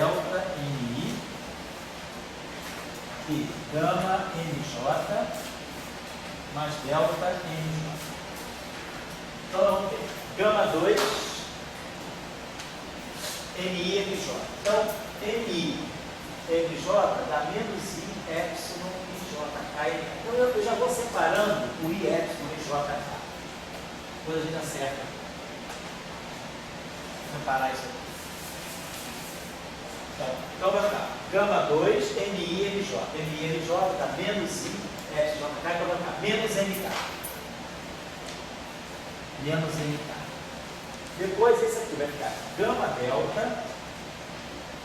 delta NI e gama NJ mais delta NJ. Então, vamos ter gama 2, NI MJ. Então, NI MJ dá menos I epsilon IJK. Então, eu já vou separando o I epsilon IJK. Depois a gente acerta. Vou separar isso aqui. Então vai ficar gama 2, NI MJ. NI MJ dá menos I epsilon IJK, então vai ficar menos MK. Menos MK. Depois esse aqui vai ficar gama delta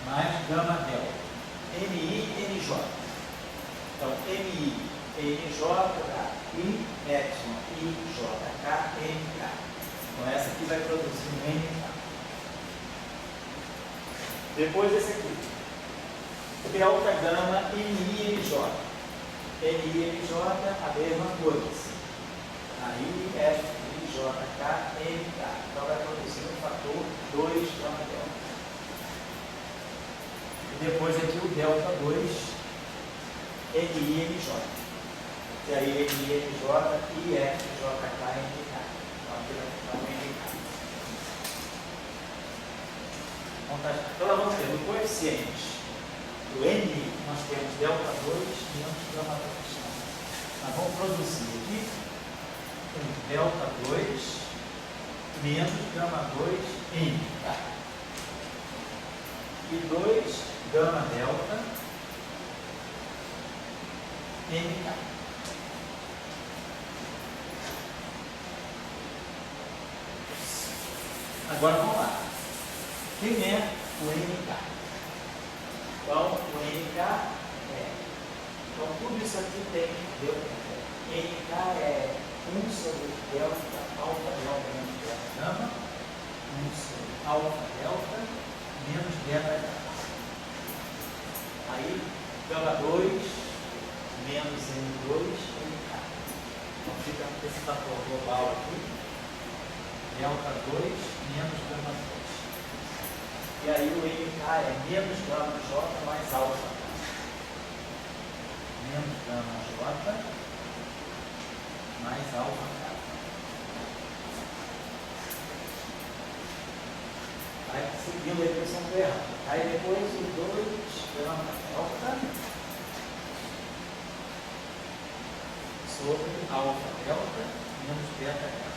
mais gama delta. NI NJ. Então, NI NJ dá I epsilon IJK MK. Então, essa aqui vai produzir um MK. Depois esse aqui. Delta gama NI NJ. NI NJ a mesma coisa. Aí IJK MK. Então, vai produzir um fator 2 gama delta. E depois aqui o delta 2 NI MJ. E aí NI MJ e FJK MK. Então aqui vai ficar um MK. Então nós vamos ter no coeficiente do NI, nós temos delta 2 menos gama 2. Nós vamos produzir aqui um delta 2 menos gama 2 MK. E 2 gama delta MK. Agora vamos lá. Quem é o MK? Então, o MK é. Então, tudo isso aqui tem delta. MK é 1 sobre delta, alfa delta menos delta gama, 1 sobre alfa delta menos delta gama. Aí, gama 2 menos M2 MK. Então, fica esse fator global aqui, delta 2 menos gama 2. E aí o MK é menos gama J mais alfa. Menos gama J mais alfa K. Aí seguindo a equação do errado. Aí depois o 2 gama delta sobre alfa delta menos beta delta.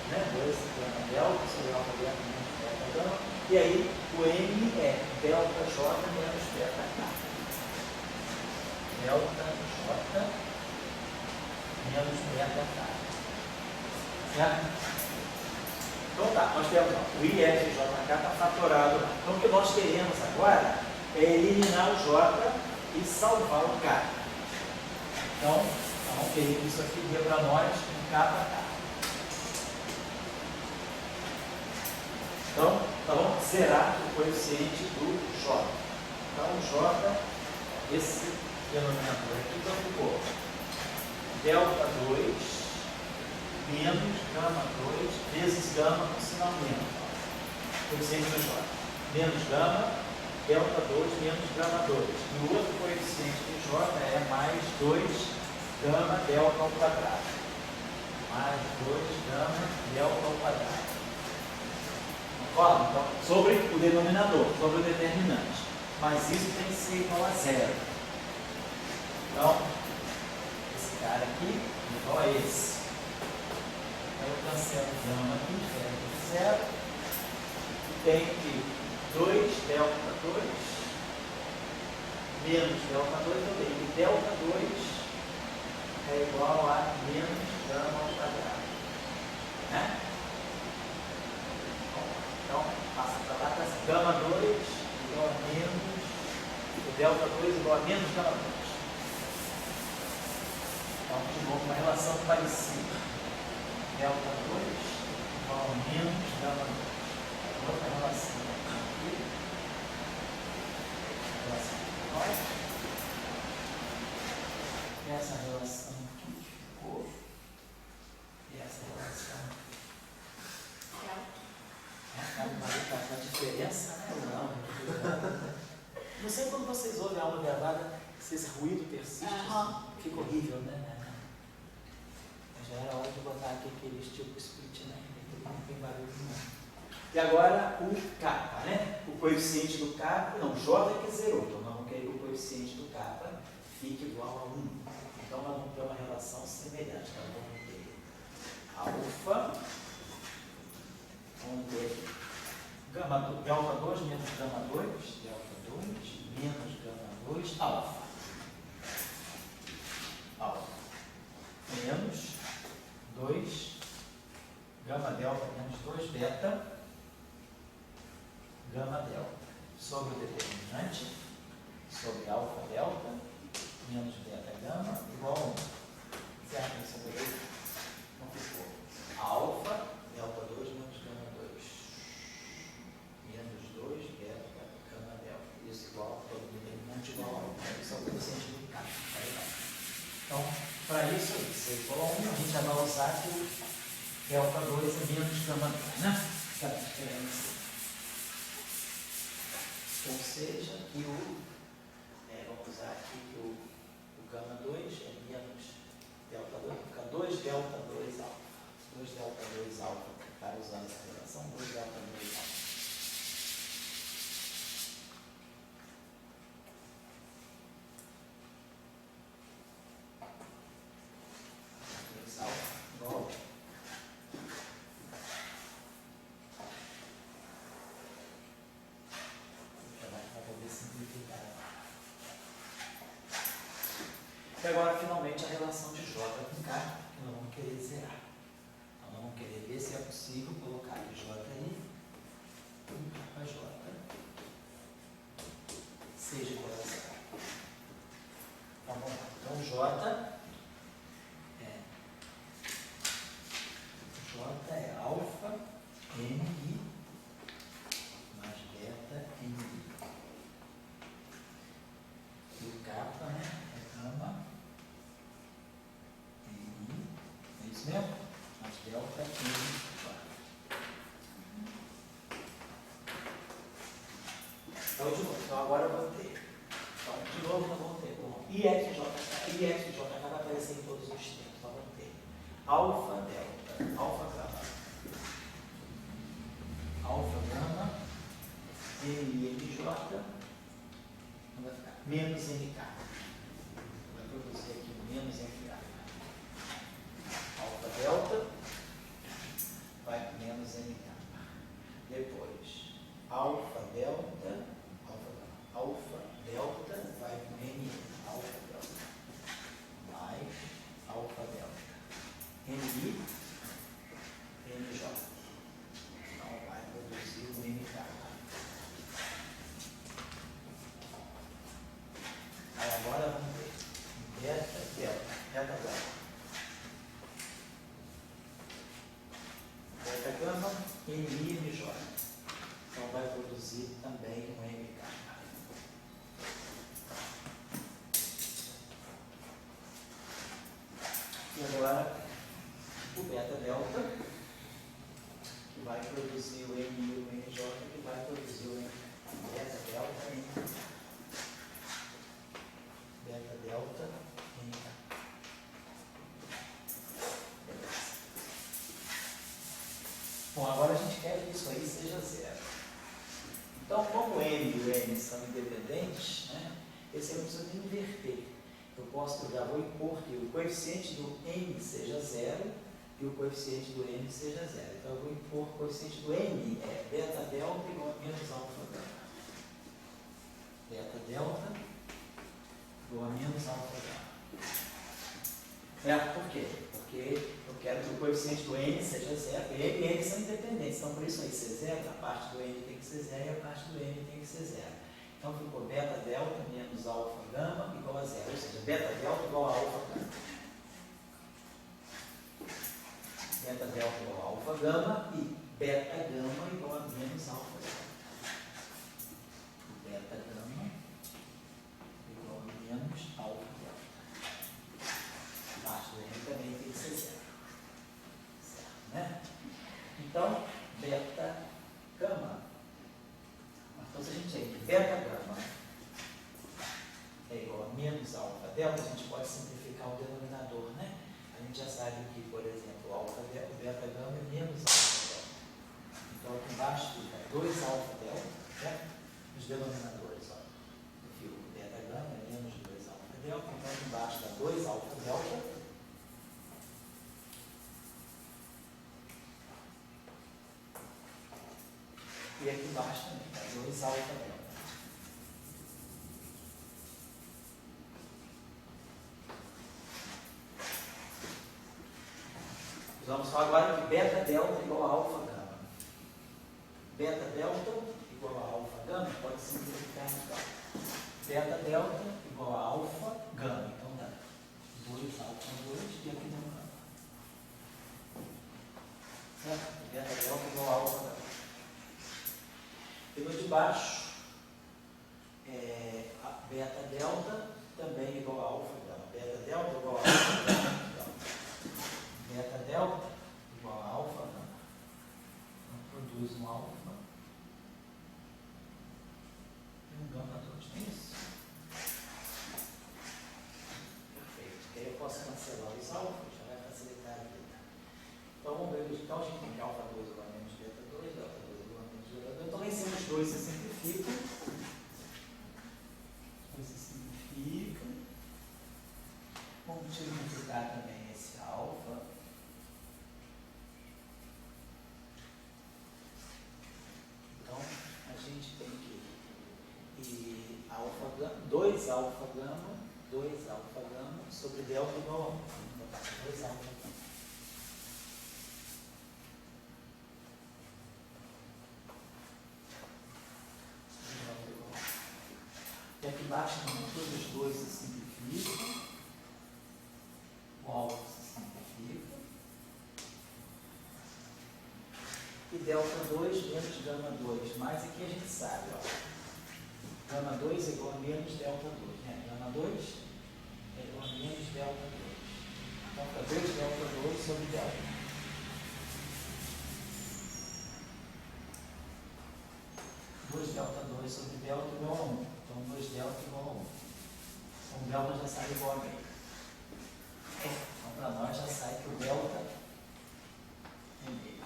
Né? 2 gama delta sobre alfa delta menos beta gama. E aí o M é delta J menos beta K. Delta J menos beta K. Certo? Então tá, nós temos ó, o IFJK está fatorado lá. Então o que nós queremos agora é eliminar o J e salvar o K. Então, vamos querer que isso aqui dê para nós um K para K. Então, vamos zerar o coeficiente do J. Então, o J, esse denominador aqui, então ficou delta 2 menos gama 2 vezes gama com sinal menos. Coeficiente do J. Menos gama, delta 2 menos gama 2. E o outro coeficiente do J é mais 2 gama delta ao quadrado. Mais 2 gama delta ao quadrado. Então, sobre o denominador, sobre o determinante. Mas isso tem que ser igual a zero. Então, esse cara aqui é igual a esse. Então, eu cancelo gama aqui, zero. Tem que 2 delta 2 menos delta 2, eu tenho que delta 2 é igual a menos gama ao quadrado. Né? Então, passa para lá, gama 2 igual a menos, o delta 2 igual a menos gama 2. Então, de novo, uma relação parecida. Delta 2 igual a menos gama 2. Outra relação aqui. Relação aqui. Essa relação aqui ficou. E essa relação vocês ouvem a aula gravada, se esse ruído persiste, fica horrível, né? Já era hora de botar aqui aquele tipo split, né? Não tem barulho não. E agora o kappa, né? O coeficiente do kappa, não, J é que zerou, então nós vamos querer que o coeficiente do kappa fique igual a 1. Então nós vamos ter uma relação semelhante. Nós vamos ter alfa, vamos ter delta 2 menos gama 2, delta 2 menos gama 2, alfa. Alfa. Menos 2, gama delta menos 2, beta, gama delta. Sobre o determinante, sobre alfa delta, menos beta gama, igual a 1. Certo? Essa beleza não ficou. Alfa, delta 2 menos gama 2. Menos 2, beta, gama delta. Isso igual a todo determinante igual a 1. Isso é o coeficiente do K. Tá legal? Então, para isso, se igual a 1, a gente já vai usar que o delta 2 é menos gama 2, né? Essa diferença. Ou seja, que vamos usar aqui que o gama 2 é menos delta 2, fica 2 delta 2 alfa. 2 delta 2 alfa, para usar essa relação, 2 delta 2 alfa. 2 alfa igual a 1. E agora, finalmente, a relação de J com K, que nós vamos querer zerar. Então, nós vamos querer ver se é possível colocar J aí, um K J, seja igual a zero. Então, vamos lá. Então, J é alfa NI mais beta NI. E o kappa, né, é gama NI, é isso mesmo? Mais delta NI. Então, de novo, então agora eu vou ter. Então, de novo, nós vamos ter como IFJ vai aparecer em todos os tempos. Então, vamos ter alfa delta, alfa gama, NI MJ, vai ficar menos NK. Vai produzir aqui menos NK. Alfa delta vai menos NK. Depois, alfa delta vai com NI, alfa delta, mais alfa delta, NI, NJ. Então vai produzir o NK. Aí agora vamos ver beta gama, NI, MJ. Então vai produzir também um MK. E agora o beta delta, que vai produzir o NI e o NJ, que vai produzir o MK. Beta delta, NK. Beta delta, NK. Bom, agora a gente quer que isso aí seja zero. Então, como o M e o N são independentes, né, esse eu preciso inverter. Eu já vou impor que o coeficiente do M seja zero e o coeficiente do N seja zero. Então, eu vou impor o coeficiente do M é beta delta igual a menos alfa gama. Beta delta igual a menos alfa gama. Certo? Por quê? Porque eu quero que o coeficiente do N seja zero. E N são independentes. Então, por isso aí ser zero, a parte do N tem que ser zero e a parte do N tem que ser zero. Então, ficou beta delta menos alfa gama igual a zero. Ou seja, beta delta igual a alfa gama. Beta delta igual a alfa gama e beta gama igual a menos alfa gama. Beta gama igual a menos alfa delta. A parte do N também tem que ser zero. Certo, né? Então, beta gama. Então, se a gente tem que beta gama baixo também, tá? 2 alfa delta. Vamos falar agora que beta delta igual a alfa gama. Beta delta igual a alfa gama pode simplificar então. Beta delta igual a alfa gama. Então dá 2 alfa 2 e aqui tem um gama. Certo? Beta delta igual a alfa gama. E no de baixo, a beta delta também igual a alfa gama. Beta delta igual a alfa gama. Beta delta igual a alfa gama. Então produz um alfa e um gama 2, não é isso? Perfeito. Porque aí eu posso cancelar os alfas, já vai facilitar a vida. Então vamos ver. Então a gente tem que alfa 2 igual a menos beta 2, delta 2 igual a menos beta 2. Então lá em cima os dois se simplificam. Os dois se simplificam. Vamos simplificar também esse alfa. Então, a gente tem que alfa gama, 2 alfa gama sobre delta igual a 1. Vamos botar 2 alfa gama. E aqui embaixo, todos os dois se simplificam. O alfa se simplifica. E delta 2 menos gama 2. Mas aqui a gente sabe, ó. Gama 2 é igual a menos delta 2. Né? Gama 2 é igual a menos delta 2. Então fica 2 delta 2 sobre delta. Delta 2 sobre delta igual a 1. Então 2 delta igual a 1. Então o delta já sai igual a meio. Então para nós já sai que o delta é meio.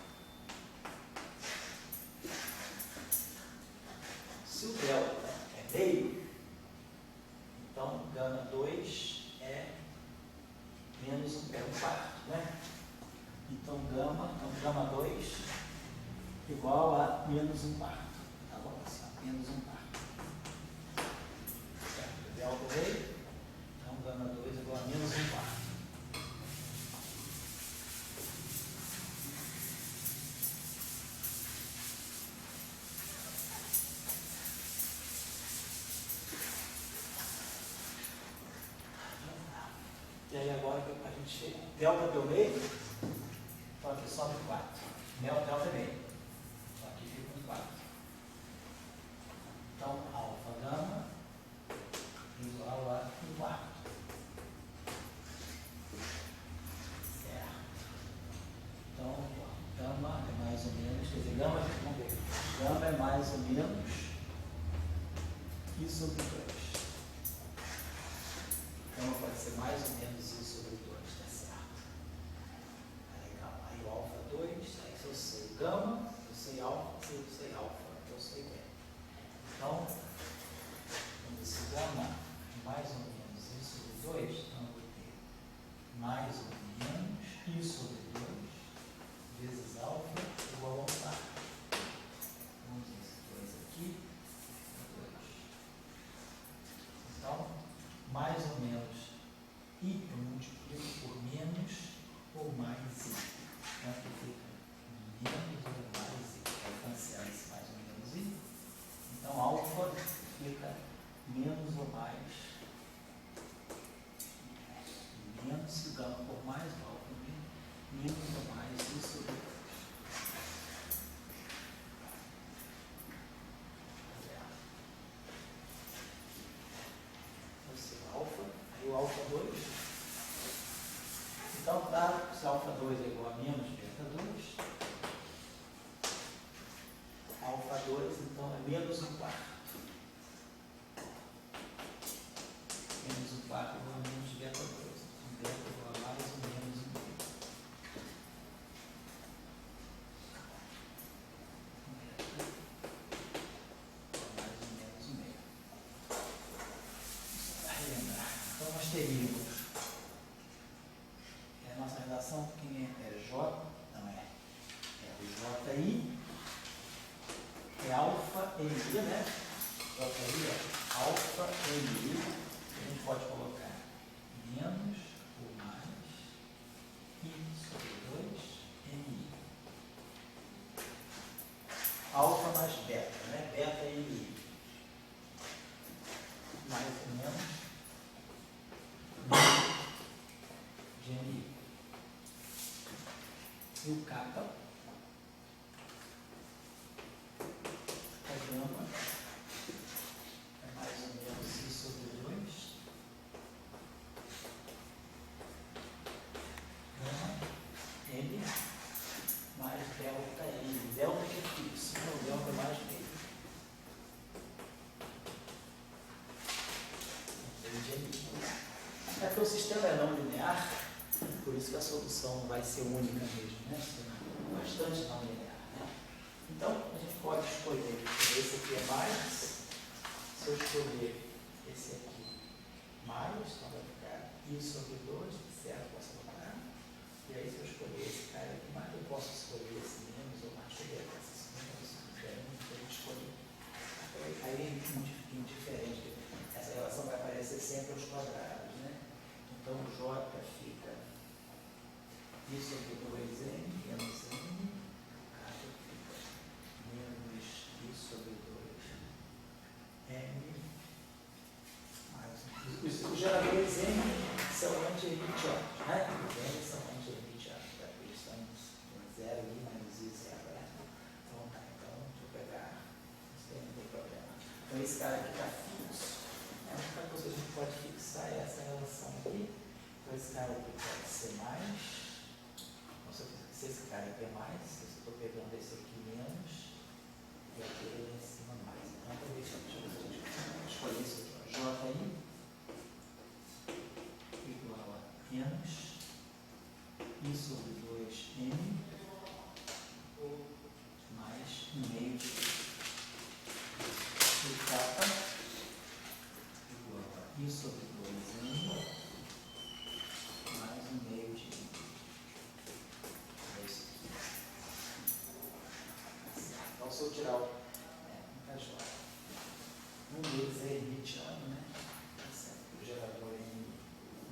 Se o delta é meio, então gama 2 é menos um quarto, né? Então gama 2 igual a menos um quarto. Tá bom? Assim, ó, menos um quarto. Certo? Delta é meio, então gama 2 igual a menos um quarto. E aí agora a gente chega. Delta deu meio, então aqui sobe 4. Delta é meio. Então aqui fica um 4. Então alfa gama igual a 1/4. Certo. Então gama é mais ou menos, quer dizer, gama, vamos ver. Gama é mais ou menos I sobre 2. Então pode ser mais ou menos I sobre 2, tá certo? Legal. Aí o alfa 2, aí se eu sei gama, eu sei alfa, se eu sei alfa, eu sei beta. Então, quando esse gama é mais ou menos I sobre 2, então eu vou ter mais ou menos I sobre 2 vezes alfa igual a 1/4. Vamos ver esse 2 aqui, 2. Então, mais ou menos I eu multiplico por menos ou mais I. Então aqui fica menos ou mais I. Vai cancelar esse mais ou menos I. Então alfa fica menos ou mais. Menos se gama por mais alfa. Menos ou mais I sobre 2. O alfa 2. Então, claro, se alfa 2 é igual a menos beta 2, alfa 2 então é menos 1/4. Menos 1/4 igual a menos beta 2. Então, beta igual a mais ou menos 1/2. Mais ou menos 1/2. Para relembrar. Então, nós teríamos a nossa relação, quem é J, não é o JI, é alfa MI, né? Bota aí, ó, alfa MI, a gente pode colocar menos ou mais I sobre 2MI. Alfa mais beta, né? Beta MI. Mais ou menos de MI. E o kappa, a gama, é mais ou menos I sobre 2. Gama, M, mais delta M. Delta que é fixo, então delta é mais meio. É que o sistema é não linear, por isso que a solução vai ser única mesmo, né? Bastante não linear, né? Então, a gente pode escolher, esse aqui é mais, se eu escolher esse aqui mais, então vai ficar I sobre 2, certo? Posso botar. E aí, se eu escolher esse cara aqui mais, eu posso escolher esse menos ou mais, escolher esses menos, a gente escolher. Aí é indiferente, essa relação vai aparecer sempre aos quadrados, né? Então, o J fica I sobre 2M menos M, o K fica menos I sobre 2M mais os geradores M são anti-hermitianos, né? Os M são anti-hermitianos, tá? Eles estão em 0 I menos I0, né? Então, tá, então, deixa eu pegar, isso aí não tem problema. Então, esse cara aqui está fixo. A única coisa que a gente pode fixar é essa relação aqui. Então, esse cara aqui pode ser mais. Então, se esse cara aqui é mais, se eu estou pegando esse aqui menos, e aquele lá em cima mais. Então, deixa eu escolher isso aqui. JI igual a menos I sobre 2M mais 1/2 de I. E kappa igual a I sobre 2M mais 1/2 de I. É isso aqui. Então, se eu tirar o... não está jóia. Um deles é hermitiano, né? O gerador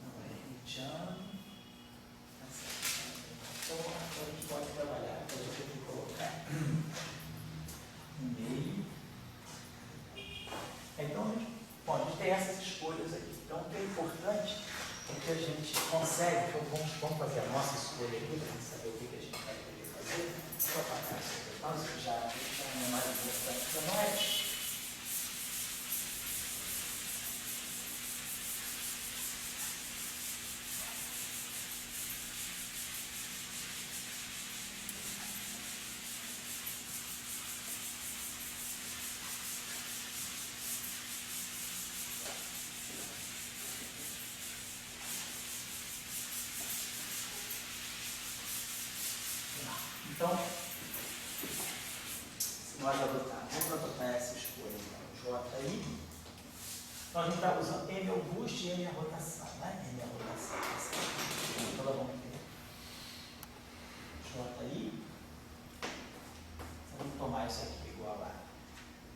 não é hermitiano. Então, a gente pode trabalhar. Então, a gente tem que colocar 1/2. Então, a gente pode ter essas escolhas aqui. Então, o que é importante é que a gente consegue, vamos fazer a nossa escolha aqui, para a gente saber o que a gente vai poder fazer. Só para cá, nós já não é mais importante para nós. Então, se nós vamos adotar essa escolha, então, JI, nós não estamos usando M é o boost e M é a rotação, né? M é a rotação. Então, nós vamos ter JI, vamos tomar isso aqui igual a,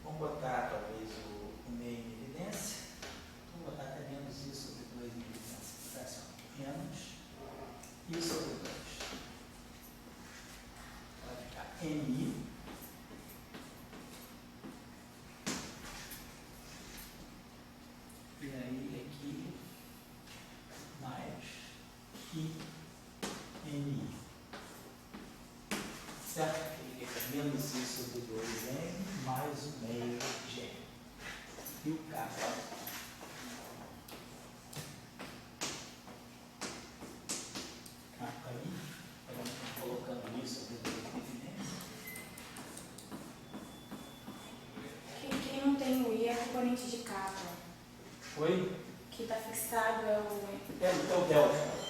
vamos botar talvez o meio em evidência, vamos botar até menos I sobre 2 em evidência, menos I sobre 2. MI e aí aqui mais IMI, certo? Menos I sobre 2M mais 1/2 de M. E o kappa aí, vamos colocando isso sobre 2 em evidência. Quem não tem o I é componente de kappa. Oi? Que está fixado é o... É o delta.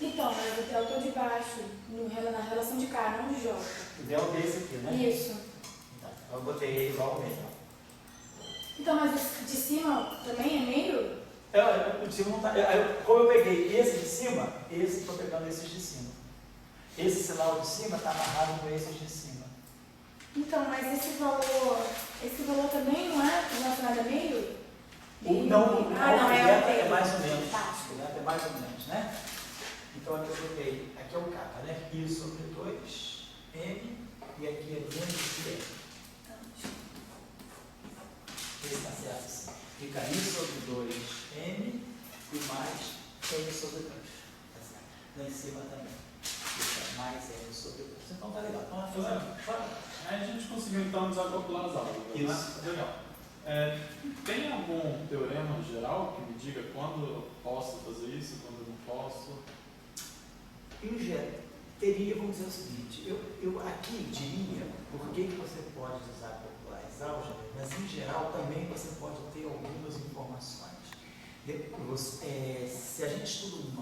Então, mas o delta é o de baixo, na relação de K, não de J. O delta é esse aqui, né? Isso. Então, eu botei ele igual ao meio. Então, mas o de cima também é meio? O de cima não está. Como eu peguei esse de cima, esse estou pegando esses de cima. Esse sinal de cima está amarrado com esses de cima. Então, mas esse valor também não é relacionado a meio? Não, não, é mais ou menos. Tá. É mais ou menos, né? Então aqui eu botei, aqui é o K, né? I sobre 2, M, e aqui é menos C. Esse está certo assim. Fica I sobre 2, M, e mais M sobre 2. Tá certo? Lá em cima também. Fica mais M sobre 2. Então tá legal. Então, Aí a gente conseguiu então desacoplar as aulas. Isso. Né? Legal. Tem algum teorema geral que me diga quando eu posso fazer isso, quando eu não posso? Em geral, teria, vamos dizer o seguinte, eu aqui diria por que você pode desacoplar as álgebras, mas em geral também você pode ter algumas informações. Se a gente estuda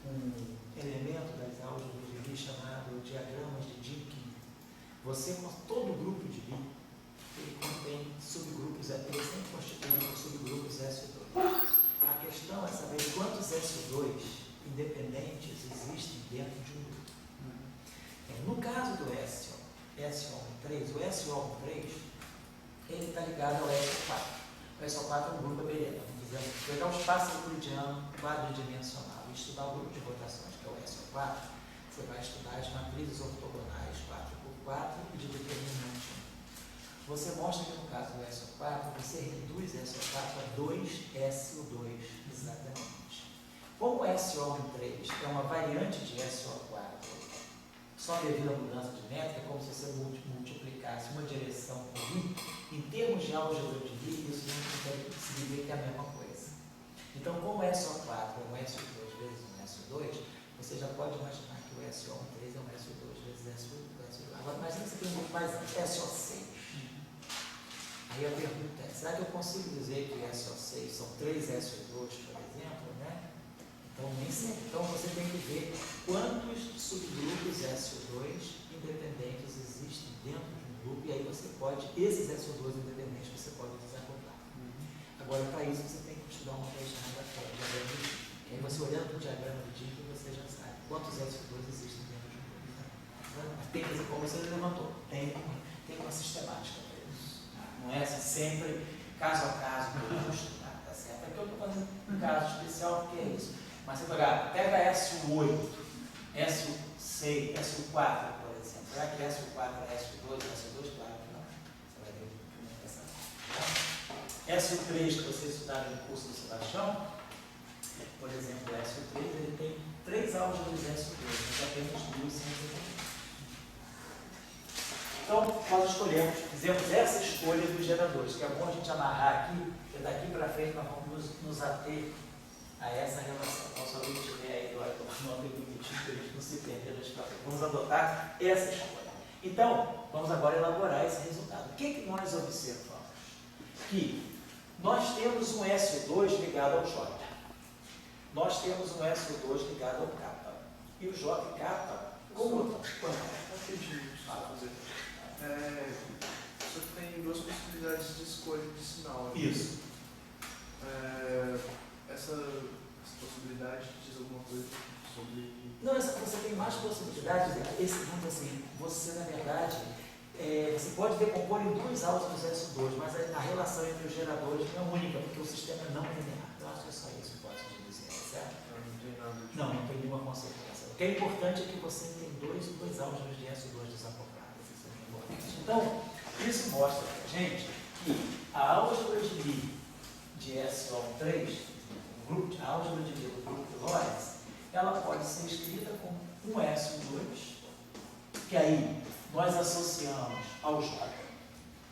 um elemento das álgebras de Lie chamado diagramas de Dynkin, todo grupo de Lie ele contém subgrupos, ele sempre constituído por subgrupos SO2. A questão é saber quantos SO2 independentes existem dentro de um grupo. No caso do SO13, o SO13 ele está ligado ao SO4. O SO4 é um grupo abeliano. Vamos pegar o espaço euclidiano quadridimensional e estudar o grupo de rotações, que é o SO4, você vai estudar as matrizes ortogonais 4x4 e de determinante 1. Você mostra que no caso do SO4, você reduz SO4 a 2SO2, exatamente. Como o SO13 é uma variante de SO4, só devido à mudança de métrica, é como se você multiplicasse uma direção por I, em termos de álgebra de Lie, isso não significa que é a mesma coisa. Então, como o SO4 é um SO2 vezes um SO2, você já pode imaginar que o SO13 é um SO2 vezes SO2. Agora, imagina que você tem um grupo mais SO6. Aí a pergunta é, será que eu consigo dizer que SO6 são 3 SO2, por exemplo, né? Então, nem sempre. Então, você tem que ver quantos subgrupos SO2 independentes existem dentro de um grupo, e aí você pode, esses SO2 independentes, você pode desacoplar. Agora, para isso, você tem que estudar uma coisa chamada diagrama de Dynkin. E aí, você olhando para o diagrama de Dynkin, você já sabe quantos SO2 existem dentro de um grupo. Tem, como você levantou, tem uma sistemática para isso. Não é assim, sempre, caso a caso, tá certo? Aqui eu estou fazendo um caso especial, porque é isso. Mas você pega SO8, SO6, SO4, por exemplo. Será que SO4 é SO2, SO2? Claro que não. Você vai ver o que é essa. SO3, que você estudar no curso do Sebastião, por exemplo, o SO3, ele tem 3 álgebras SO2, mas apenas 2 são independentes. Então, nós fizemos essa escolha dos geradores, que é bom a gente amarrar aqui, porque daqui para frente nós vamos nos ater a essa relação. Então, se alguém tiver aí agora tomando nota bonitinho, para a gente não se perder das próprias. Vamos adotar essa escolha. Então, vamos agora elaborar esse resultado. O que nós observamos? Que nós temos um SO2 ligado ao J. Nós temos um SO2 ligado ao K. E o J e K, como você tem 2 possibilidades de escolha de sinal. Isso. Essa possibilidade diz alguma coisa sobre... Não, você tem mais possibilidades. Vamos assim, você na verdade, você pode decompor em 2 álgebras SO2, mas a relação entre os geradores não é única, porque o sistema é não linear. Eu acho que é só isso que pode dizer, certo? Não tem nada de... Não tem nenhuma consequência. O que é importante é que você tem 2 álgebras de SO2 desacopladas. Isso é importante. Então, isso mostra para a gente que a álgebra de Lie de SO3, a álgebra de Lie do grupo de Lorentz, ela pode ser escrita como um SO2, que aí nós associamos ao J.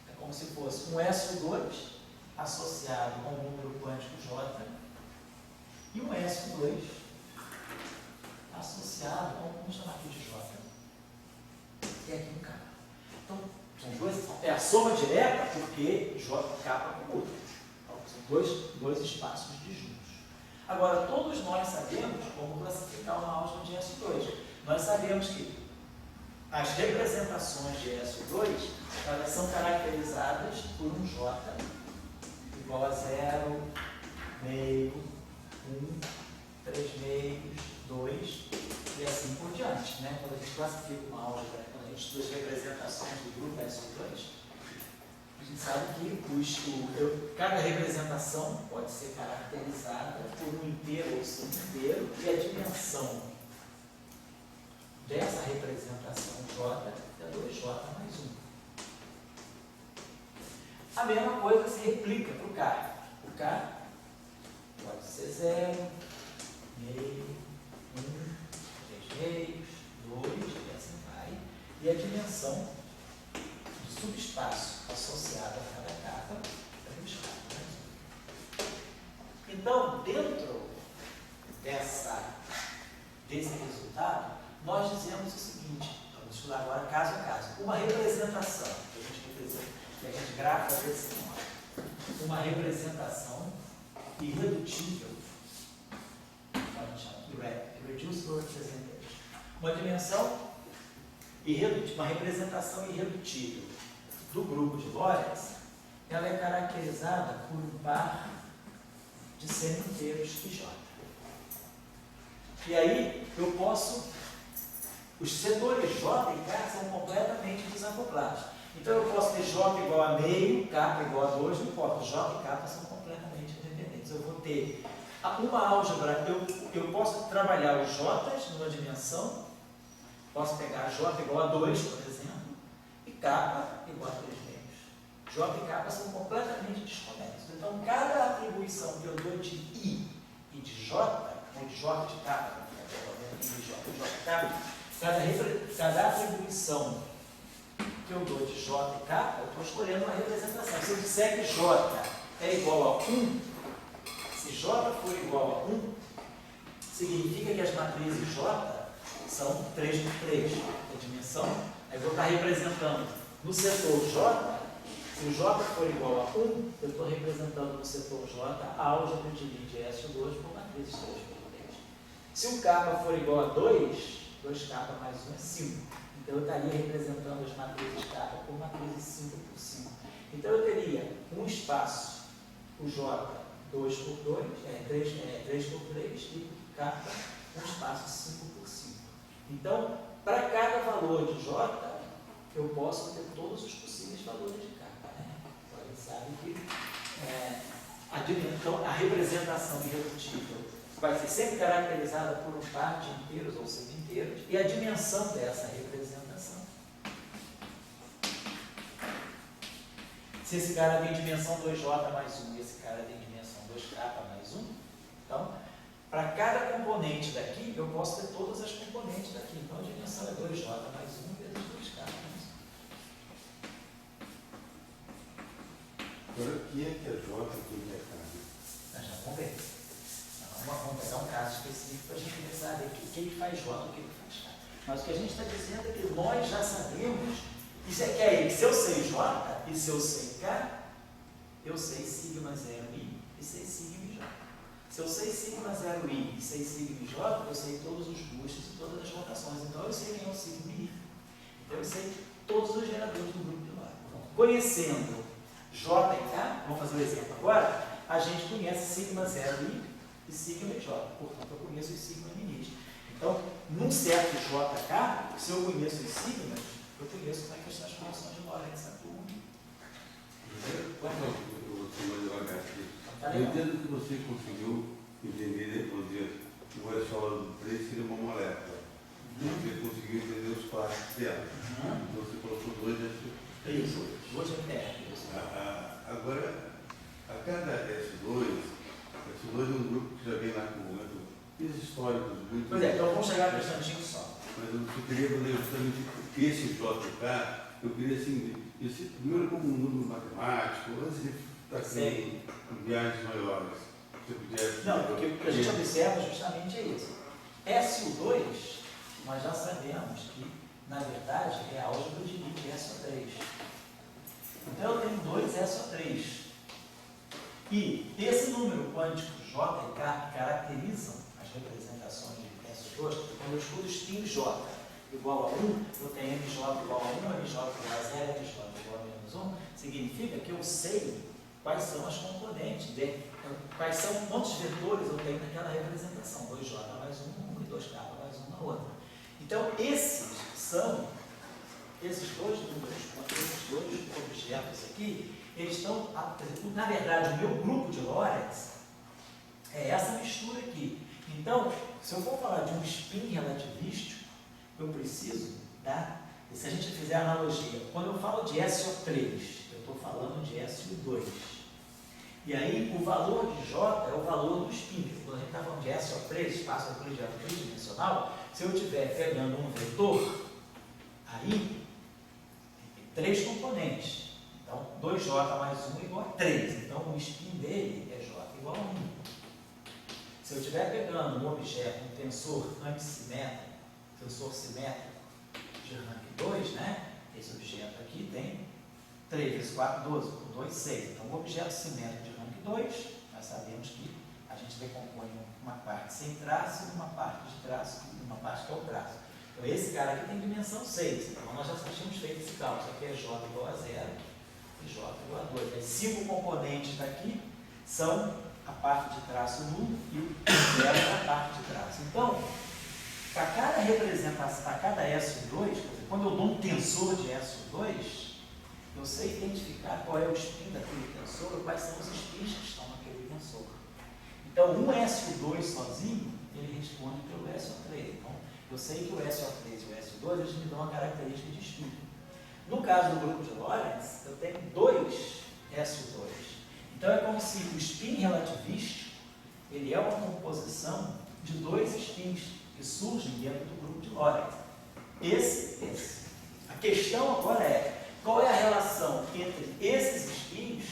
É como se fosse um SO2 associado a um número quântico J e um SO2 associado a vamos chamar aqui de J, que é aqui um K. Então, é a soma direta porque J e K comutam. Então, são dois espaços disjuntos. Agora, todos nós sabemos como classificar uma álgebra de SO2. Nós sabemos que as representações de SO2, elas são caracterizadas por um J igual a 0, meio, 1, 3 meios, 2, e assim por diante, né? Quando a gente classifica uma álgebra, quando a gente estuda as representações do grupo SU2, a gente sabe que cada representação pode ser caracterizada por um inteiro ou subinteiro, e a dimensão dessa representação J é 2J mais 1. A mesma coisa se replica para o K. O K pode ser 0, meio, 1, 3 meios, 2, e assim vai. E a dimensão do subespaço associado a cada capa é 2K mais 1. Então, dentro desse resultado, nós dizemos o seguinte, vamos estudar agora caso a caso. Uma representação, que a gente grafa desse modo, uma representação irredutível, a gente chama irreducible representation. Uma dimensão uma representação irredutível do grupo de Lorentz, ela é caracterizada por um par de semi-inteiros J. E aí eu os setores J e K são completamente desacoplados. Então eu posso ter J igual a meio, K igual a 2, não importa, J e K são completamente independentes. Eu vou ter uma álgebra, eu posso trabalhar os J's numa dimensão, posso pegar J igual a 2, por exemplo, e K igual a 3 meios. J e K são completamente desconexos. Então cada atribuição que eu dou de I e de J, ou de J de K, I de J de K, cada atribuição que eu dou de J e K, eu estou escolhendo uma representação. Se eu disser que J é igual a 1, se J for igual a 1, significa que as matrizes J são 3 por 3, a dimensão. Aí eu vou estar representando no setor J, se o J for igual a 1, eu estou representando no setor J a álgebra divide S2 por matrizes 3 por 3. Se o K for igual a 2, 2K mais 1 é 5. Então, eu estaria representando as matrizes K por matrizes 5 por 5. Então, eu teria um espaço, o J, 2 por 2, 3 por 3, e K, um espaço 5 por 5. Então, para cada valor de J, eu posso ter todos os possíveis valores de K. Né? Então, a gente sabe que então, a representação irredutível vai ser sempre caracterizada por um par de inteiros ou semi-inteiros, e a dimensão dessa representação. Se esse cara tem dimensão 2J mais 1 e esse cara tem dimensão 2K mais 1, então, para cada componente daqui, eu posso ter todas as componentes daqui. Então, a dimensão é 2J mais 1 vezes 2K mais 1. Agora, o que é J e o que é K? Nós já vamos ver. Vamos pegar um caso específico para a gente pensar o que ele faz J e o que ele faz K. Mas o que a gente está dizendo é que nós já sabemos, isso é que é se eu sei J e se eu sei K, eu sei sigma 0i e sei sigma J. Se eu sei sigma 0i e sei sigma J, eu sei todos os bustos e todas as rotações. Então eu sei quem é o sigma i. Então eu sei todos os geradores do grupo de Lorentz. Então, conhecendo J e K, vamos fazer o exemplo agora, a gente conhece sigma 0i e sigma J, portanto eu conheço os sigma minis. Então, num certo JK, se eu conheço os sigmas, eu conheço como é que estão as relações de Lorentz atuam. Eu vou tomar devagar aqui. Tá Eu legal. entendo que você conseguiu entender, por exemplo, o escola do 3 seria uma molécula. Você conseguiu entender os partes dela. Então você colocou 2 Isso, duas MTF. Agora, a cada S2 é um grupo que já vem lá com os históricos muito. Pois é, então vamos chegar para o instantinho só. Mas eu queria fazer justamente esse JK, eu queria assim, esse primeiro como um número matemático, antes de estar com viagens maiores. Você podia. Não, porque o que a gente observa justamente é isso. SU2, nós já sabemos que, na verdade, é a álgebra de Lie SO3. Então eu tenho 2 SO3. E esse número quântico J e K que caracterizam as representações de SO2, quando eu estudo spin J igual a 1, eu tenho MJ igual a 1, MJ igual a 0, MJ igual a menos 1, significa que eu sei quais são as componentes, quais são quantos vetores eu tenho naquela representação, 2J mais 1 e 2K mais 1 na outra. Então, esses dois números, esses dois objetos aqui, eles estão, na verdade, o meu grupo de Lorentz é essa mistura aqui. Então, se eu for falar de um spin relativístico, eu preciso, tá? E se a gente fizer a analogia, quando eu falo de SO3, eu estou falando de SO2. E aí, o valor de J é o valor do spin. Quando a gente está falando de SO3, espaço euclidiano tridimensional, se eu estiver pegando um vetor, aí, tem 3 componentes. Então, 2J mais 1 igual a 3. Então, o spin dele é J igual a 1. Se eu estiver pegando um objeto, um tensor antissimétrico, tensor simétrico de rank 2, né? Esse objeto aqui tem 3 vezes 4, 12, por 2, 6. Então, o objeto simétrico de rank 2, nós sabemos que a gente decompõe uma parte sem traço e uma parte de traço, e uma parte que é o traço. Então, esse cara aqui tem dimensão 6. Então, nós já tínhamos feito esse cálculo. Isso aqui é J igual a 0 e J igual a 2. As 5 componentes daqui são a parte de traço nulo e o zero é a parte de traço. Então, para cada representação, para cada SO2, quer dizer, quando eu dou um tensor de SO2, eu sei identificar qual é o spin daquele tensor e quais são os spins que estão naquele tensor. Então, um SO2 sozinho, ele responde pelo SO3. Então, eu sei que o SO3 e o SO2, eles me dão uma característica de spin. No caso do grupo de Lorentz, eu tenho 2 SO2. Então, é como se o spin relativístico, ele é uma composição de 2 spins que surgem dentro do grupo de Lorentz. Esse. A questão agora é, qual é a relação entre esses spins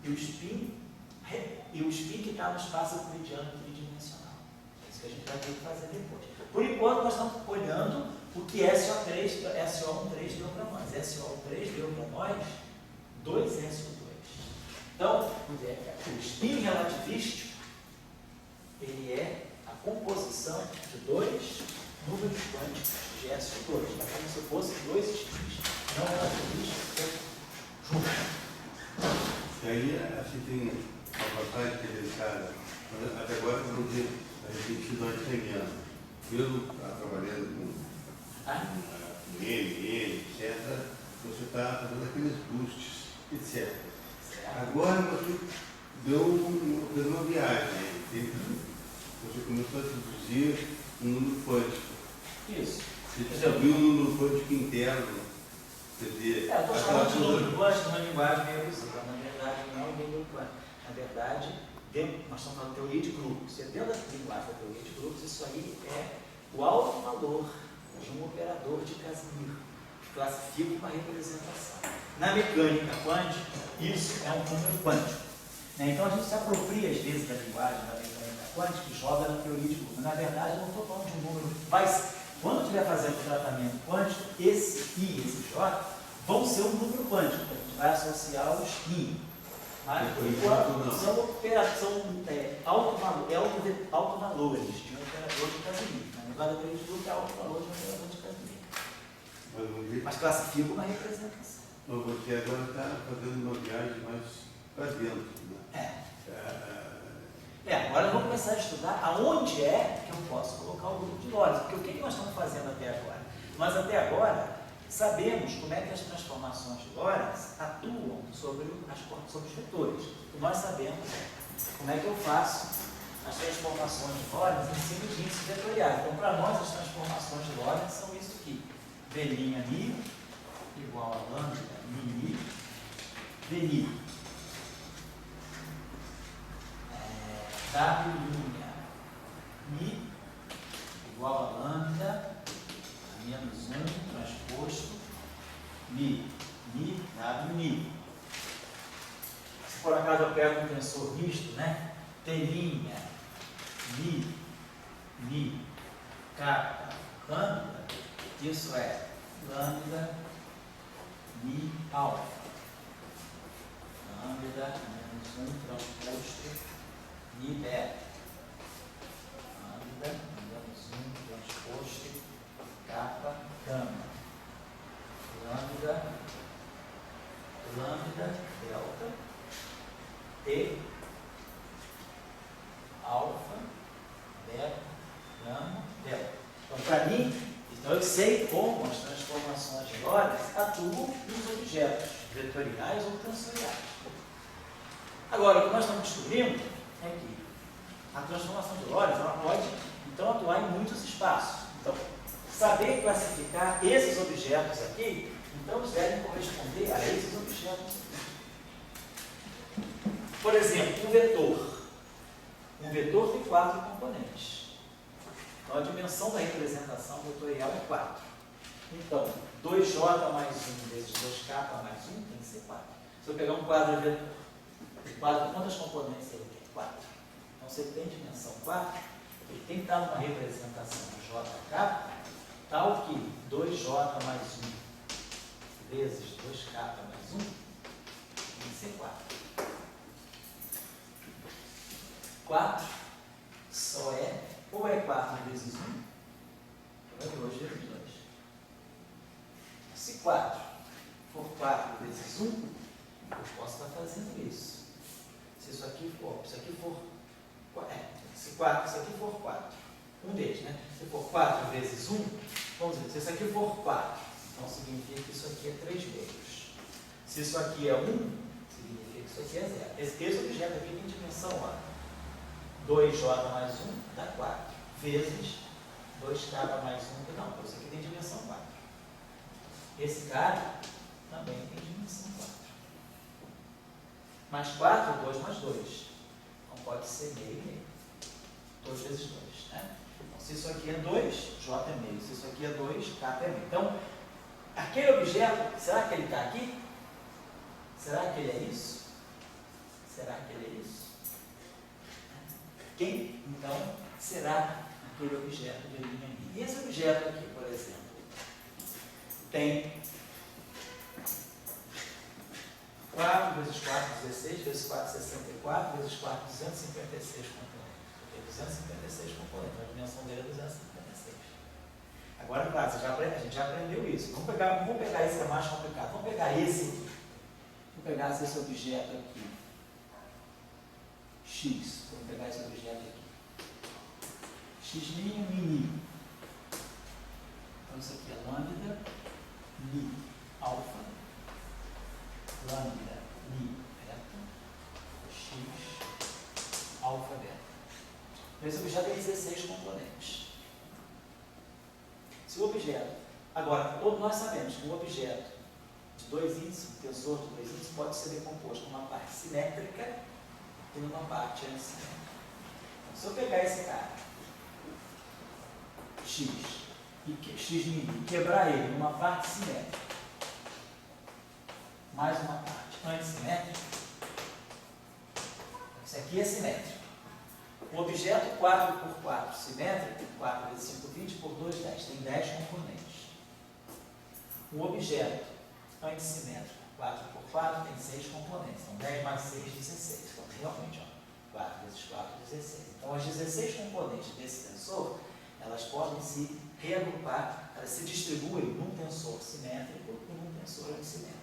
e o spin que está no espaço euclidiano tridimensional? É isso que a gente vai ter que fazer depois. Por enquanto, nós estamos olhando o que SO13 deu para nós. SO13 deu para nós 2 SO2. Então, o spin relativístico, ele é a composição de 2 números quânticos de SO2. É como se fossem 2 spins não relativísticos juntos. E aí, assim, tem uma passagem que ele cara, até agora, porque a gente se nós treinando, mesmo trabalhando com ele, etc., você está fazendo aqueles boosts, etc. Agora você fez uma viagem, você começou a introduzir um número quântico. Isso. Você descobriu um número quântico interno. Quer dizer, eu estou falando de número quântico numa linguagem meio abusiva. Na verdade, não é um número quântico. Na verdade, nós estamos falando de teoria de grupos. Dentro da linguagem da teoria de grupos, isso aí é o alto valor de um operador de Casimir, que classifica uma representação. Na mecânica quântica, isso é um número quântico. Então, a gente se apropria, às vezes, da linguagem da mecânica quântica e joga na teoria de grupos. Na verdade, eu não estou falando de um número. Quando eu estiver fazendo o tratamento quântico, esse I e esse J vão ser um número quântico. A gente vai associar os I. Mas, por enquanto, são autovalores de um operador de Casimir. Na linguagem da teoria de grupos, é autovalor de um operador de Casimir. Mas classifica uma representação. Então, você agora está fazendo uma viagem mais para dentro, né? Agora vamos começar a estudar aonde é que eu posso colocar o grupo de Lorentz. Porque o que nós estamos fazendo até agora? Nós até agora sabemos como é que as transformações de Lorentz atuam sobre os vetores. Nós sabemos como é que eu faço as transformações de Lorentz em cima de índices vetoriais. Então, para nós, as transformações de Lorentz são isso aqui. V' igual a lambda mi Vni. W' mi igual a lambda menos 1 transposto mi W mi. Se por acaso eu pego um tensor misto, né? T' mi kappa lambda, isso é lambda mi alfa. Lambda menos 1 transposto mi beta. Lambda menos 1 transposto kappa gama. Lambda delta T alfa beta gama delta. Então, para mim, então eu sei como as transformações de Lorentz atuam nos objetos vetoriais ou tensoriais. Agora, o que nós estamos descobrindo é que a transformação de Lorentz ela pode, então, atuar em muitos espaços. Então, saber classificar esses objetos aqui, então eles devem corresponder a esses objetos. Por exemplo, um vetor. Um vetor tem 4 componentes. Então, a dimensão da representação vetorial é 4. Então, 2j mais 1 vezes 2k mais 1 tem que ser 4. Se eu pegar um quadro vetor, quantas componentes ele tem? 4. Então, se ele tem dimensão 4, ele tem que estar numa representação de jk, tal que 2j mais 1 vezes 2k mais 1 tem que ser 4. 4 só é, ou é 4 vezes 1, ou é 2 vezes 2. Se 4 for 4 vezes 1, eu posso estar fazendo isso. Se isso aqui for, se isso aqui for 4, um deles, né? Se for 4 vezes 1, vamos dizer, se isso aqui for 4, então significa que isso aqui é 3 meios. Se isso aqui é 1, significa que isso aqui é 0. Esse objeto aqui tem dimensão, ó, 2j mais 1 dá 4, vezes 2k mais 1, não, isso aqui tem dimensão 4. Esse cara também tem dimensão 4. Mais 4, 2 mais 2. Então pode ser meio e meio. 2 vezes 2, né? Então, se isso aqui é 2, j é meio. Se isso aqui é 2, k é meio. Então, aquele objeto, será que ele está aqui? Será que ele é isso? Será que ele é isso? Quem, então, será aquele objeto de linha M? E esse objeto aqui, por exemplo, tem 4 vezes 4, 16, vezes 4, 64, vezes 4, 256 componentes. Tem 256 componentes, a dimensão dele é 256. Agora, claro, a gente já aprendeu isso. Vamos pegar esse que é mais complicado. Vamos pegar esse aqui. Vamos pegar esse objeto aqui. X. Vamos pegar esse objeto aqui. X' mini. Então, isso aqui é lambda, mi, alfa, lambda, mi, beta, x, alfa, beta. Esse objeto tem 16 componentes. Se o objeto, agora, todos nós sabemos que um objeto de 2 índices, um tensor de 2 índices, pode ser decomposto numa parte simétrica e numa parte assimétrica. Então, se eu pegar esse cara, x, e quebrar ele numa parte simétrica, mais uma parte antissimétrica, isso aqui é simétrico. O objeto 4 por 4 simétrico, 4 vezes 5, 20 por 2, 10, tem 10 componentes. O objeto antissimétrico 4 por 4 tem 6 componentes, então 10 mais 6, 16. Então, realmente, ó, 4 vezes 4, 16. Então, as 16 componentes desse tensor, elas podem se reagrupar, elas se distribuem num tensor simétrico e num tensor antissimétrico.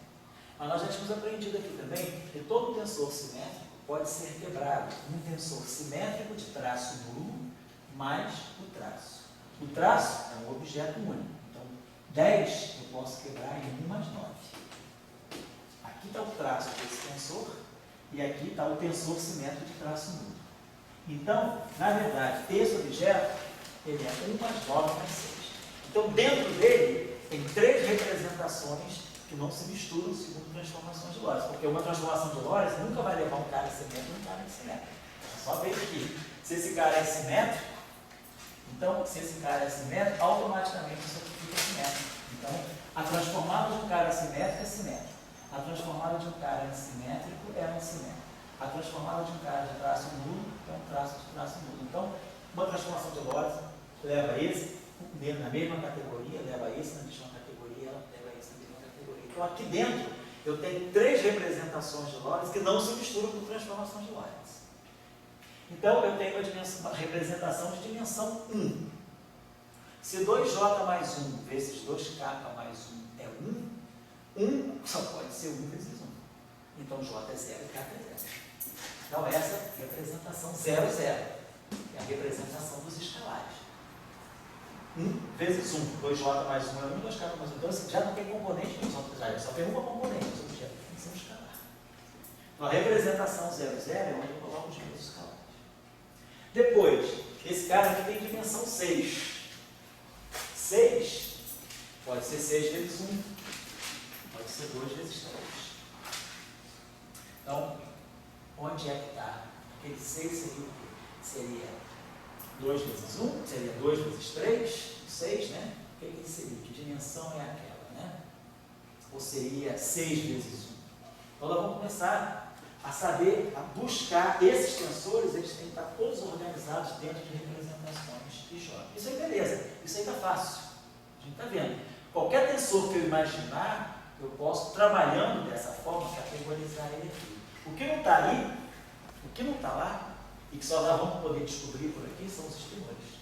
Mas nós já tínhamos aprendido aqui também que todo tensor simétrico pode ser quebrado num tensor simétrico de traço nulo mais o traço. O traço é um objeto único. Então, 10 eu posso quebrar em 1 mais 9. Aqui está o traço desse tensor e aqui está o tensor simétrico de traço nulo. Então, na verdade, esse objeto ele é 1 mais 9 mais 6. Então, dentro dele, tem 3 representações que não se misturam segundo transformações de Lorentz. Porque uma transformação de Lorentz nunca vai levar um cara simétrico e um cara assimétrico. É só ver aqui. Se esse cara é simétrico, então, se esse cara é simétrico, automaticamente isso aqui fica simétrico. Então, a transformada de um cara simétrico é simétrico. A transformada de um cara assimétrico é assimétrico. A transformada de um cara de traço nulo é um traço de traço nulo. Então, uma transformação de Lorentz leva esse na mesma categoria, leva esse na mesma categoria, leva esse na mesma categoria. Então, aqui dentro, eu tenho 3 representações de Lorentz que não se misturam com transformações de Lorentz. Então, eu tenho uma representação de dimensão 1. Se 2j mais 1 vezes 2k mais 1 é 1, 1 só pode ser 1 vezes 1. Então, j é 0 e k é 0. Então, essa é a representação 0, 0. É a representação dos escalares. 1 vezes 1. 2J mais 1 é 1, 2K mais 1. Então, assim, já não tem componente nenhum, só tem uma componente, esse objeto tem que ser um escalar. Então, a representação 0, 0 é onde eu coloco os meus escalares. Depois, esse cara aqui tem dimensão 6. 6 pode ser 6 vezes 1, pode ser 2 vezes 3. Então, onde é que está? Aquele 6 seria o quê? Seria 2 vezes 1, seria 2 vezes 3, 6, né? O que ele seria? Que dimensão é aquela, né? Ou seria 6 vezes 1? Então, nós vamos começar a saber, a buscar esses tensores, eles têm que estar todos organizados dentro de representações de J. Isso aí, beleza. Isso aí está fácil. A gente está vendo. Qualquer tensor que eu imaginar, eu posso, trabalhando dessa forma, categorizar ele aqui. O que não está ali, o que não está lá, e que só nós vamos poder descobrir por aqui, são os extensores.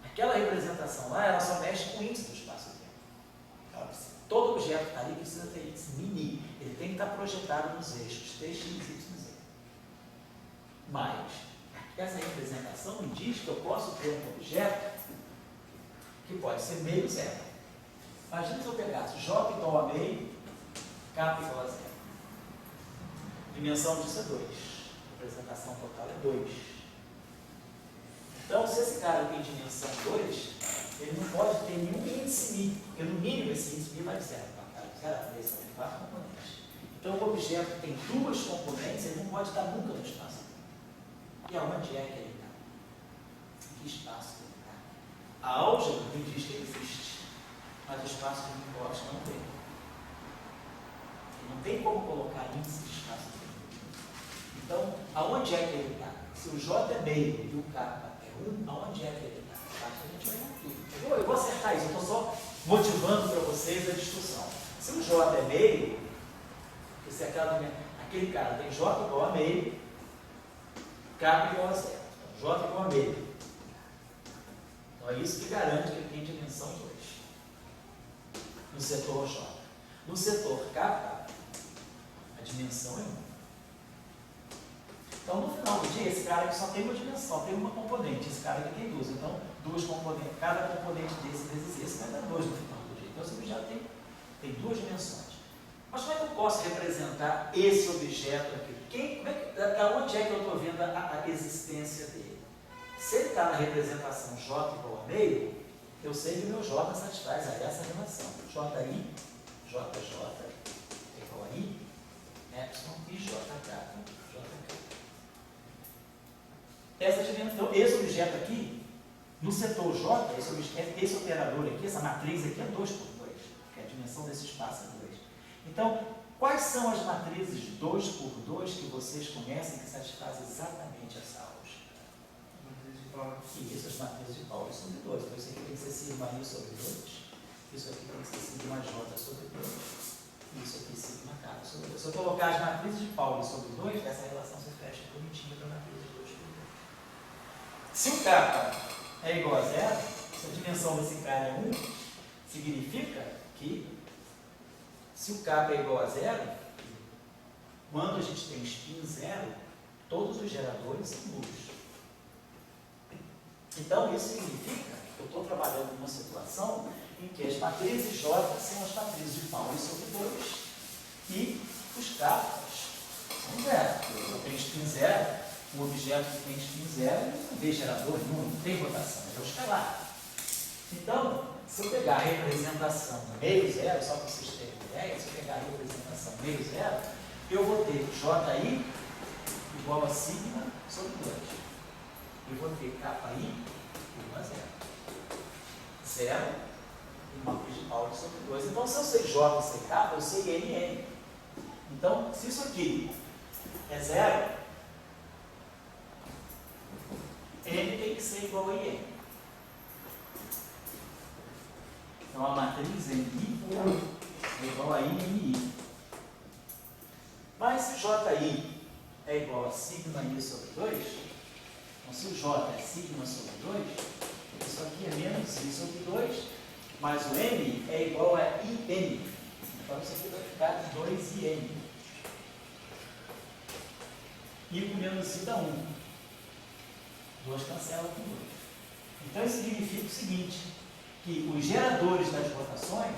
Aquela representação lá, ela só mexe com o índice do espaço-tempo. Todo objeto que está ali precisa ter índice mini. Ele tem que estar projetado nos eixos T, X, Y, Z. Mas, essa representação me diz que eu posso ter um objeto que pode ser meio zero. Imagina se eu pegasse J igual a meio, K igual a zero. Dimensão disso é 2. Representação total é 2. Então, se esse cara tem dimensão 2, ele não pode ter nenhum índice μ, porque no mínimo esse índice μ vai de 0. 0 a 3, são 4 componentes. Então, o objeto que tem 2 componentes, ele não pode estar nunca no espaço. E aonde é que ele está? Que espaço ele está? A álgebra me diz que ele existe, mas o espaço que me gosta não tem. Não tem como colocar índice de espaço. Então, aonde é que ele está? Se o J é meio e o K é 1, aonde é que ele está? A gente vai aqui. Eu vou acertar isso, eu estou só motivando para vocês a discussão. Se o J é meio, se aquele cara tem J igual a meio, K igual a 0. Então, J igual a meio. Então, é isso que garante que ele tem dimensão 2. No setor J. No setor K, a dimensão é 1. Então, no final do dia, esse cara aqui só tem uma dimensão, tem uma componente. Esse cara aqui tem 2. Então, 2 componentes, cada componente desse vezes esse vai dar 2 no final do dia. Então, esse objeto tem 2 dimensões. Mas como é que eu posso representar esse objeto aqui? Onde é que eu estou vendo a existência dele? Se ele está na representação J igual a meio, eu sei que o meu J satisfaz a essa relação. JI, JJ é igual a I, epsilon e JK. Essa dimensão, esse objeto aqui, no setor J, esse operador aqui, essa matriz aqui é 2 por 2, que é a dimensão desse espaço é 2. Então, quais são as matrizes 2 por 2 que vocês conhecem que satisfazem exatamente essa álgebra? Matriz de Pauli. Isso, as matrizes de Pauli são de 2. Então, isso aqui tem que ser sigma I sobre 2. Isso aqui tem que ser sigma J sobre 2. Isso aqui sigma K sobre 2. Se eu colocar as matrizes de Pauli sobre 2, essa relação se fecha bonitinha para a matriz de 2 por 2. Se o K é igual a 0, se a dimensão desse cara é 1, significa que se o K é igual a 0, quando a gente tem spin 0, todos os geradores são nulos. Então, isso significa que eu estou trabalhando numa situação em que as matrizes J são as matrizes de Pauli sobre 2 e os K's são 0. Eu tenho spin 0, um objeto que tem spin 0 não tem gerador nenhum, não tem rotação, é o escalar. Então, se eu pegar a representação meio zero, só para vocês terem ideia, se eu pegar a representação meio zero, eu vou ter JI igual a sigma sobre 2. Eu vou ter KI igual a 0. 0 e matriz de Pauli sobre 2. Então, se eu sei J e sei K, eu sei NN. Então, se isso aqui é 0, N tem que ser igual a IN. Então, a matriz NI é igual a INI. Mas se JI é igual a sigma I sobre 2, então se o J é sigma sobre 2, isso aqui é menos I sobre 2, mas o N é igual a IN. Então, isso aqui vai ficar 2IN. I com menos I dá 1. 2 cancela com 2. Então isso significa o seguinte, que os geradores das rotações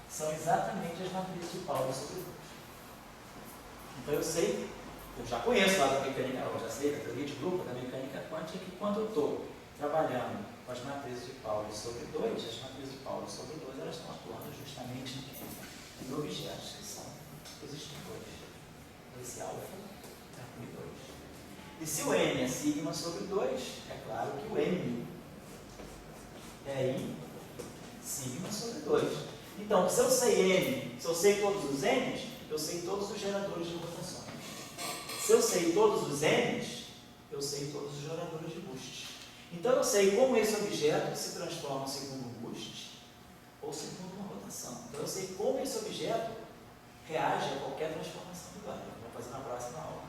são exatamente as matrizes de Pauli sobre 2. Então eu sei, eu já conheço lá da mecânica, eu já sei da teoria de grupo, da mecânica quântica, que quando eu estou trabalhando com as matrizes de Pauli sobre 2, as matrizes de Pauli sobre 2, elas estão atuando justamente em objetos que são os extintores. Esse alfa e 2. E se o n é sigma sobre 2, é claro que o m é I sigma sobre 2. Então, se eu sei n, se eu sei todos os n's, eu sei todos os geradores de rotações. Se eu sei todos os n's, eu sei todos os geradores de boost. Então, eu sei como esse objeto se transforma segundo um boost ou segundo uma rotação. Então, eu sei como esse objeto reage a qualquer transformação de Lorentz. Vou fazer na próxima aula.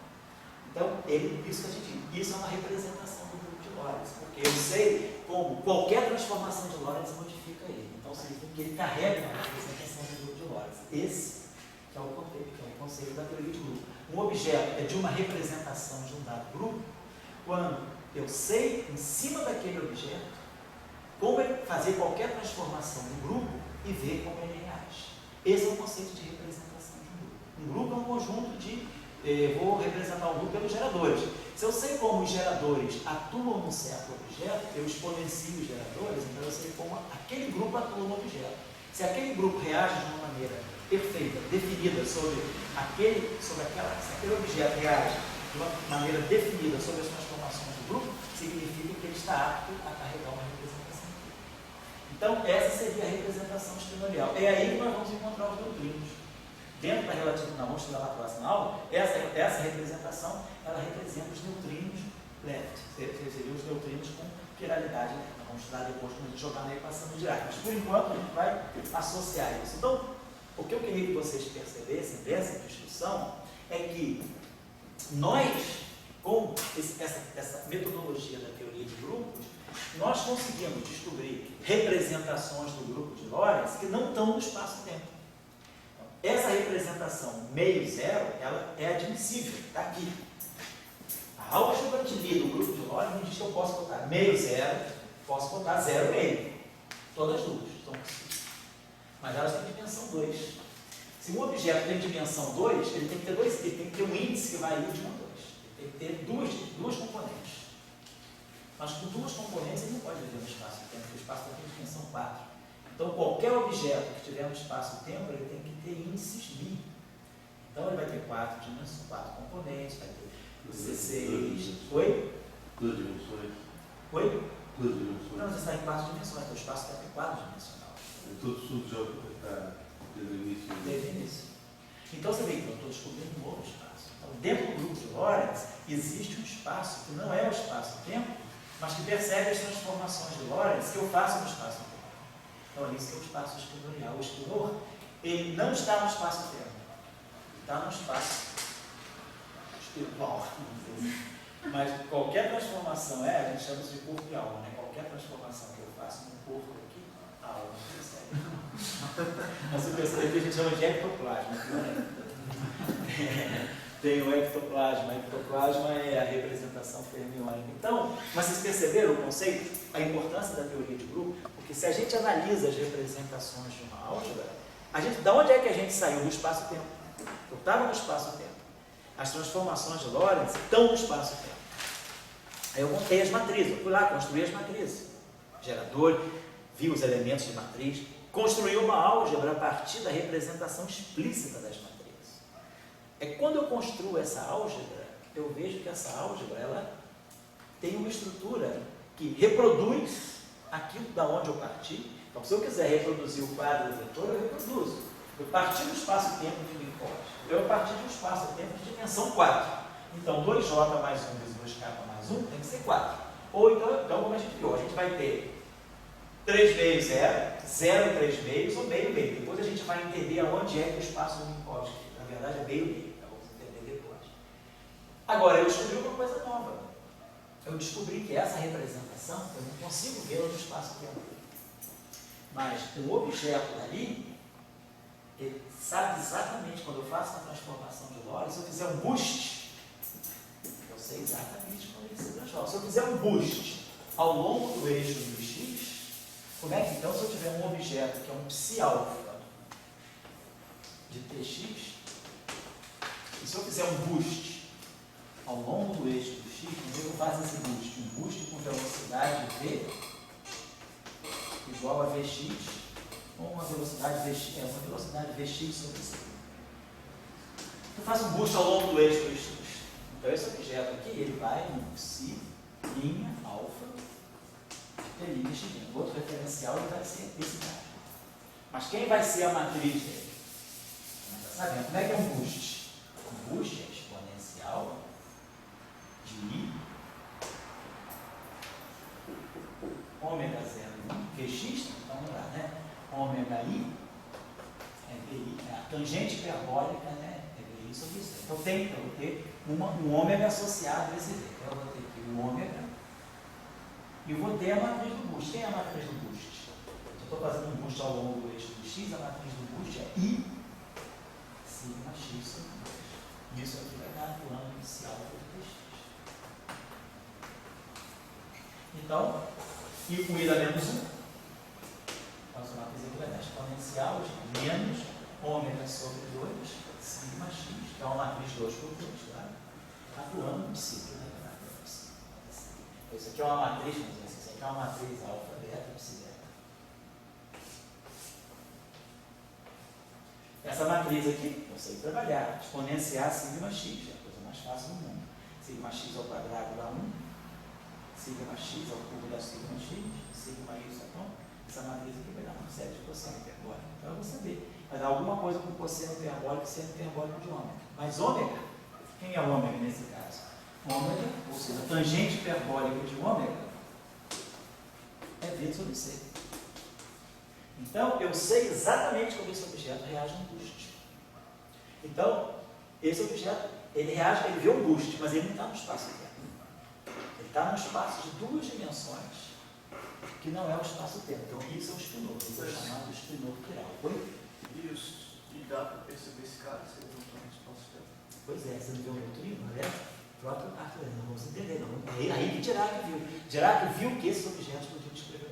Então, isso é uma representação do grupo de Lorentz, porque eu sei como qualquer transformação de Lorentz modifica ele. Então, significa que ele carrega uma representação do grupo de Lorentz. Esse que é o conceito da teoria de grupo. Um objeto é de uma representação de um dado grupo quando eu sei, em cima daquele objeto, como ele fazer qualquer transformação do grupo e ver como ele reage. Esse é o conceito de representação de um grupo. Um grupo é um conjunto de... vou representar um grupo pelos geradores. Se eu sei como os geradores atuam num certo objeto, eu exponencio os geradores, então eu sei como aquele grupo atua no objeto. Se aquele grupo reage de uma maneira perfeita, definida sobre aquele objeto reage de uma maneira definida sobre as transformações do grupo, significa que ele está apto a carregar uma representação. Então, essa seria a representação espinorial. É aí que nós vamos encontrar os neutrinos. Dentro da relatividade, vamos estudar na próxima aula, essa representação, ela representa os neutrinos left, seriam os neutrinos com quiralidade left. Vamos estudar depois quando a gente jogar na equação do Dirac. Mas, por enquanto, a gente vai associar isso. Então, o que eu queria que vocês percebessem dessa discussão é que nós, com essa metodologia da teoria de grupos, nós conseguimos descobrir representações do grupo de Lorentz que não estão no espaço-tempo. Essa representação meio zero, ela é admissível, está aqui. A álgebra de Lie do grupo de Lorentz me diz que eu posso botar meio zero, posso botar zero meio. Todas duas são possíveis. Mas elas têm dimensão 2. Se um objeto tem dimensão 2, ele tem que ter um índice que varia de 1 a 2. Ele tem que ter duas componentes. Mas com duas componentes ele não pode viver no espaço-tempo, porque o espaço-tempo tem dimensão 4. Então, qualquer objeto que tiver no espaço-tempo, ele tem que ter índices μ. Então, ele vai ter 4 dimensões, 4 componentes, vai ter 16... Oi? 2 dimensões. Oi? 2 dimensões. Não, você está em 4 dimensões, o espaço-tempo é 4-dimensional. Tudo já está desde o início. Desde o início. Então, você vê que eu estou descobrindo um novo espaço. Então, dentro do grupo de Lorentz, existe um espaço que não é o espaço-tempo, mas que percebe as transformações de Lorentz que eu faço no espaço-tempo. Então, isso é o espaço espinorial. O espinor, ele não está no espaço-tempo, está no espaço espiritual, vamos dizer assim. Mas qualquer transformação a gente chama isso de corpo e alma, né? Qualquer transformação que eu faço no corpo aqui, a alma percebe. Mas o que a gente chama de ectoplasma. Tem o ectoplasma. Ectoplasma é a representação fermiônica. Então, mas vocês perceberam o conceito? A importância da teoria de grupo? Porque se a gente analisa as representações de uma álgebra, da onde é que a gente saiu? Do espaço-tempo. Eu estava no espaço-tempo. As transformações de Lorentz estão no espaço-tempo. Aí eu montei as matrizes, eu fui lá, construí as matrizes. Gerador, vi os elementos de matriz, construí uma álgebra a partir da representação explícita das matrizes. É quando eu construo essa álgebra, eu vejo que essa álgebra ela tem uma estrutura que reproduz aquilo da onde eu parti. Então, se eu quiser reproduzir o quadro do vetor, eu reproduzo. Eu parti do espaço-tempo de Minkowski. Eu parti de um espaço-tempo de dimensão 4. Então, 2J mais 1 vezes 2K mais 1 tem que ser 4. Ou então como a gente viu, a gente vai ter 3 meios 0, 0 e 3 meios, ou meio meio. Depois a gente vai entender aonde é que o espaço do Minkowski. Na verdade, é meio meio. Vamos entender depois. Agora, eu descobri uma coisa nova. Eu descobri que essa representação, eu não consigo vê-la no espaço-tempo. Mas um objeto dali, ele sabe exatamente, quando eu faço uma transformação de Lorentz, se eu fizer um boost, eu sei exatamente como ele se transforma. Se eu fizer um boost ao longo do eixo do x, como é que então, se eu tiver um objeto que é um psi-alfa de tx, e se eu fizer um boost ao longo do eixo do x, como é que eu faço esse boost? Um boost com velocidade v igual a vx, ou uma velocidade vx sobre c. Eu faço um boost ao longo do eixo do x. Então esse objeto aqui, ele vai no psi, linha, alfa, de t' x. O outro referencial ele vai ser esse cara. Mas quem vai ser a matriz dele? Está sabendo? Como é que é um boost? Um boost é exponencial de i ômega 0,1, Vx, então vamos lá, né? Ômega i é VI, a tangente hiperbólica, né? É VI sobre isso. Então eu vou ter um ômega associado a esse V. Então eu vou ter aqui o ômega e vou ter a matriz do boost. Quem é a matriz do boost? Eu estou fazendo um boost ao longo do eixo do x, a matriz do boost é I sigma x sobre 2. Isso aqui vai dar o ângulo inicial do x. Então, I com I dá menos 1. Faço a matriz aqui, vai dar exponencial de menos ômega sobre 2 sigma x, que é uma matriz 2 por 2, claro, atuando no psi. Isso aqui é uma matriz, vamos dizer assim, isso aqui é uma matriz alfa, beta, psi, beta. Essa matriz aqui, eu sei trabalhar, exponenciar sigma x, é a coisa mais fácil do mundo. Sigma x ao quadrado dá 1, sigma x ao cubo dá sigma x, sigma y, então, essa matriz aqui vai dar uma série de cosseno hiperbólico. Então eu vou saber. Vai dar alguma coisa com cosseno hiperbólico e seno hiperbólico de ômega. Mas ômega, quem é ômega nesse caso? Ômega, ou seja, a tangente hiperbólica de ômega é V sobre C. Então, eu sei exatamente como esse objeto reage a um boost. Então, esse objeto, ele reage, ele vê um boost, mas ele não está no espaço-tempo. Ele está no espaço de duas dimensões, que não é o espaço-tempo. Então, isso é o spinor, isso é chamado spinor plural. Isso. E dá para perceber esse cara, se ele não está no espaço-tempo. Pois é, você não viu o neutrino, né? Próprio Arthur, não vamos entender, não. Aí que Dirac viu. Dirac viu que esses objetos podiam descrever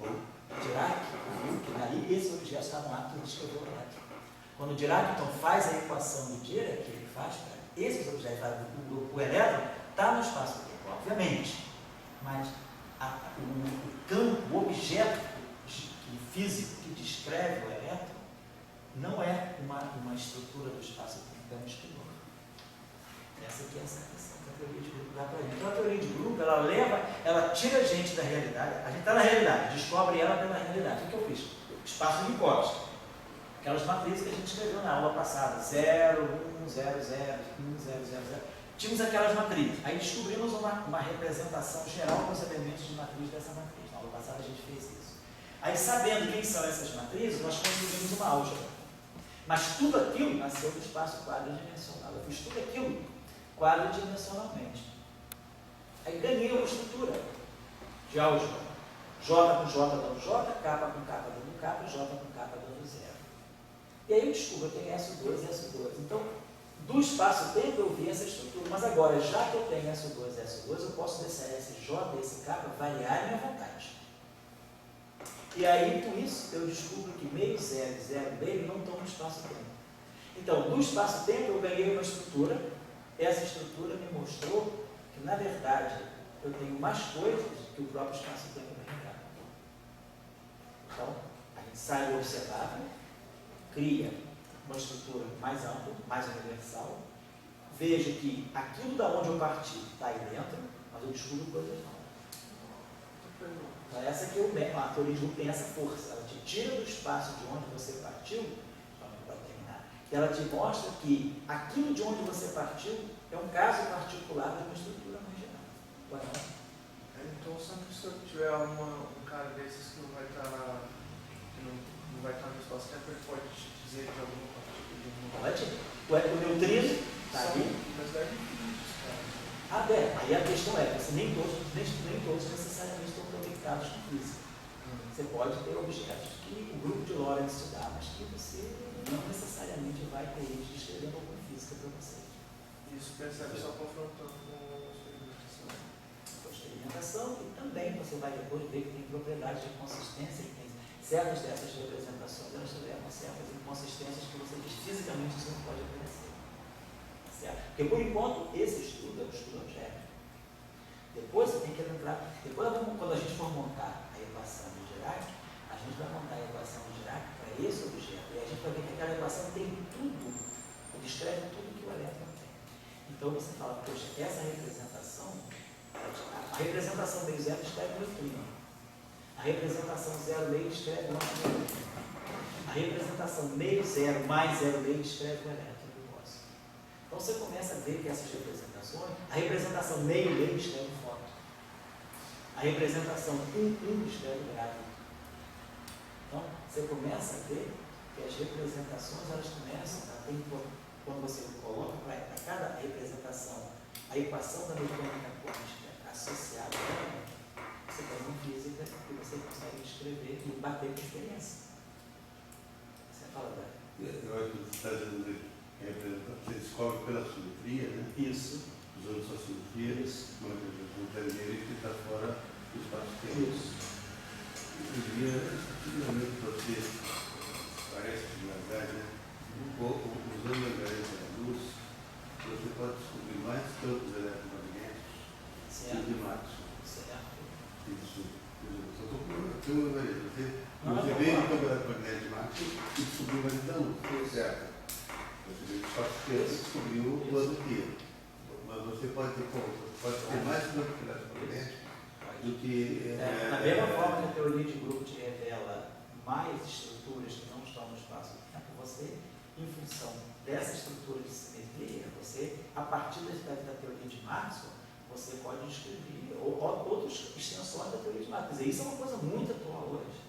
o elétron. Dirac viu que daí esses objetos estavam aptos a descrever o elétron. Quando Dirac então faz a equação do Dirac, que ele faz para esses objetos, o elétron está no espaço-tempo, obviamente. Mas o campo, o objeto físico que descreve o elétron não é uma estrutura do espaço-tempo, é um espinor. Essa aqui é essa questão que a teoria de grupo dá para a gente. Então a teoria de grupo, ela tira a gente da realidade. A gente está na realidade, descobre ela pela realidade. O que eu fiz? Espaço de Minkowski. Aquelas matrizes que a gente escreveu na aula passada, 0, 1, 0, 0, 1, 0, 0, 0. Tínhamos aquelas matrizes. Aí descobrimos uma representação geral com os elementos de matriz dessa matriz. Na aula passada a gente fez isso. Aí, sabendo quem são essas matrizes, nós construímos uma álgebra. Mas tudo aquilo nasceu do espaço quadridimensional. Eu fiz tudo aquilo quadridimensionalmente. Aí ganhei uma estrutura de álgebra. J com J dando J, K com K dando K, J com K dando 0. E aí eu descubro que eu tenho S2 e S2. Então, do espaço-tempo eu vi essa estrutura. Mas agora, já que eu tenho S2 e S2, eu posso deixar SJ e esse K variar à minha vontade. E aí, com isso, eu descubro que meio, zero e zero, meio não estão no espaço-tempo. Então, do espaço-tempo eu ganhei uma estrutura. Essa estrutura me mostrou que, na verdade, eu tenho mais coisas que o próprio espaço-tempo me revela. Então, a gente sai do observável, cria uma estrutura mais ampla, mais universal, vejo que aquilo da onde eu parti está aí dentro, mas eu descubro coisas novas. Então, essa aqui a teoria de grupo tem essa força. Ela te tira do espaço de onde você partiu, para terminar, e ela te mostra que aquilo de onde você partiu é um caso particular de uma estrutura mais geral. Pode não? Então, sempre se eu tiver um cara desses que não vai estar no espaço-tempo, ele pode te dizer de alguma partícula de alguma. Pode. O neutrino está ali. Mas é difícil, cara. Aí a questão é, nem todos necessariamente estão conectados com física. Você pode ter objetos que o grupo de Lorentz te dá, mas que você não necessariamente vai ter eles descrevendo alguma física para você. Isso percebe só confrontando com a experimentação. Posterior. movimentação, e também você vai depois ver que tem propriedades de consistência, que tem certas dessas representações, elas levam certas inconsistências que você diz fisicamente isso não pode acontecer. Certo? Porque por enquanto esse estudo é um estudo algébrico. Depois você tem que entrar, depois quando a gente for montar a equação de Dirac, a gente vai montar a equação de Dirac para esse objeto, e a gente vai ver que aquela equação tem tudo, descreve tudo que o elétron tem. Então você fala, poxa, essa representação, a representação meio zero descreve o neutrino, a representação zero meio descreve o antineutrino, a representação meio zero mais zero meio descreve o elétron do bóson. Então você começa a ver que essas representações, a representação meio descreve o fóton, a representação 1 descreve o grávido. Então você começa a ver que as representações elas começam a ter, quando você coloca para cada representação a equação da mecânica quântica associada a ela, você faz uma física que você consegue descrever e bater com a experiência. Você fala, Braga? Eu acho que você está dizendo que você descobre pela simetria, né? Isso. Usando sua simetria, uma representação que está fora do espaço-tempo. Isso. Eu diria, efetivamente, você parece que, na verdade, né? Usando a gradiente da luz, você pode descobrir mais campos eletromagnéticos que o de Maxwell. Certo. Isso. Você veio no campo eletromagnético de Maxwell e descobriu a gradiente da luz. Certo. Você veio do espaço-tempo e descobriu o plano aqui. Mas você pode ter mais campos eletromagnéticos do que... Da mesma forma que a teoria de grupo te revela mais estruturas que não estão no espaço-tempo, você, em função dessa estrutura de simetria, você, a partir da teoria de Maxwell, você pode descrever outras extensões da teoria de Maxwell. Quer dizer, isso é uma coisa muito atual hoje.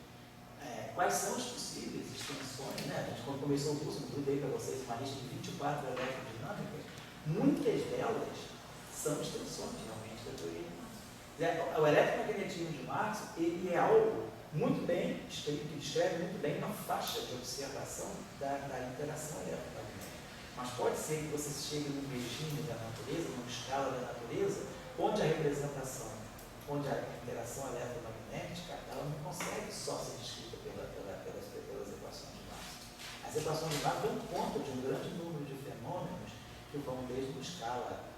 Quais são as possíveis extensões, né? A gente, quando começou o curso, eu dei para vocês uma lista de 24 eletrodinâmicas, muitas delas são extensões, realmente, da teoria de Maxwell. O eletromagnetismo de Maxwell, ele é algo muito bem descrito, que descreve muito bem uma faixa de observação da interação eletromagnética. Mas pode ser que você chegue num regime da natureza, numa escala da natureza, onde a representação, onde a interação eletromagnética, ela não consegue só ser descrita pelas equações de Maxwell. As equações de Maxwell dão conta de um grande número de fenômenos que vão desde uma escala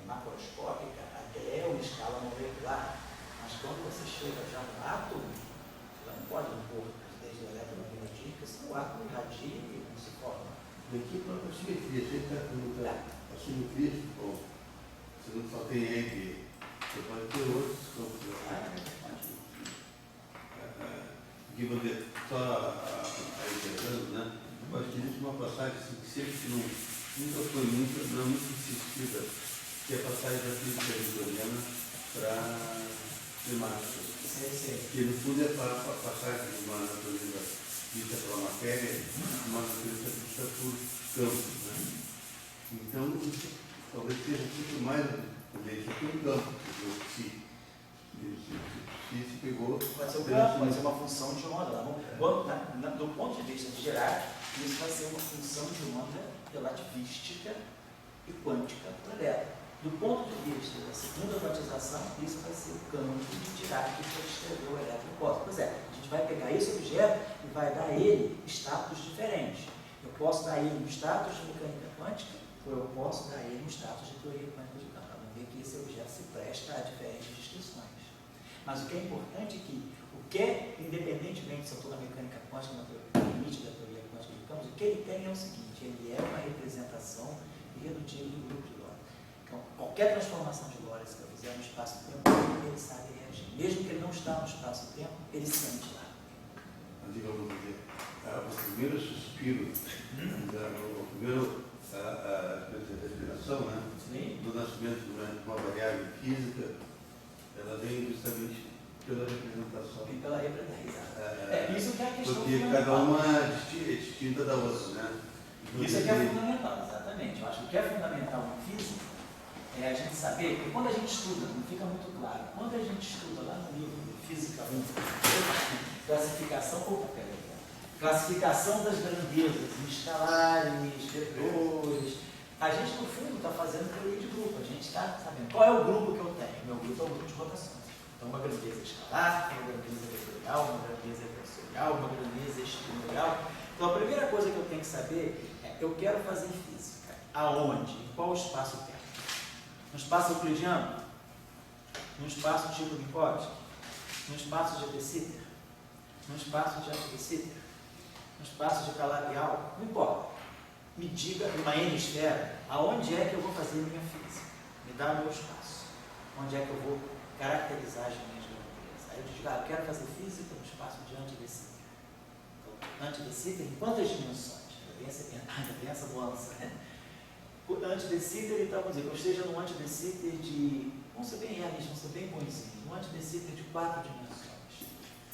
macroscópica até uma escala molecular. Mas quando você chega já no átomo, você não pode impor desde o eletromagnetismo, senão o átomo irradia e não se forma. E aqui para a simetria, você está perguntando a simetria, bom, você não só tem EG, você pode ter outros campos. Aqui vou ver só reiterando, né? Eu acho que existe uma passagem assim, que sempre que nunca foi muito insistida, que é a passagem da física newtoniana para Maxwell. Que no fundo é para a passagem de uma natureza vista pela matéria, uma natureza vista por campos. Né? Então, talvez seja muito mais isso que um campo, se pegou. Pode ser um campo, pode ser uma função de onda. Do ponto de vista de Dirac, isso vai ser uma função de onda relativística e quântica para o elétron. Do ponto de vista da segunda quantização, isso vai ser o campo de Dirac para descrever o elétron cósmico. Pois é, a gente vai pegar esse objeto e vai dar a ele status diferentes. Eu posso dar a ele um status de mecânica quântica, ou eu posso dar a ele um status de teoria quântica de campo. Vamos ver que esse objeto se presta a diferentes descrições. Mas o que é importante é que, independentemente se eu estou na mecânica quântica, no limite da teoria quântica de campos, o que ele tem é o seguinte: ele é uma representação irredutível do grupo de Lorentz. Então, qualquer transformação de Lorentz que eu fizer no espaço-tempo, ele sabe reagir. Mesmo que ele não está no espaço-tempo, ele sente lá. Mas, digamos dizer, o primeiro suspiro, o primeiro respiração, né? Do nascimento de uma variável física, ela vem justamente pela representação. E pela representação. Isso que é a questão porque fundamental. cada uma é distinta da outra, né? Isso é que é fundamental, exatamente. Eu acho que o que é fundamental na física é a gente saber, porque quando a gente estuda, não fica muito claro, quando a gente estuda lá no livro de Física 1, classificação das grandezas, em escalares, vetores, A gente, no fundo, está fazendo teoria de grupo. A gente está sabendo qual é o grupo que eu tenho. Meu grupo é o grupo de rotações. Então, uma grandeza escalar, uma grandeza vetorial, uma grandeza tensorial, uma grandeza espinorial. Então, a primeira coisa que eu tenho que saber é: eu quero fazer física. Aonde? Em qual espaço-tempo? No espaço euclidiano? No espaço tipo Minkowski? No espaço de De Sitter? No espaço de De Sitter? No espaço de Calabi-Yau? Não importa. Me diga, numa N-esfera, aonde é que eu vou fazer minha física? Me dá meu espaço. Onde é que eu vou caracterizar as minhas grandezas? Aí eu digo: eu quero fazer física no espaço de De Sitter. Então, De Sitter em quantas dimensões? Ainda tem essa nuance, né? De Sitter, então, vamos dizer, que eu esteja no De Sitter de, vamos ser bem realistas, vamos ser bem bonzinhos, no De Sitter de 4 dimensões.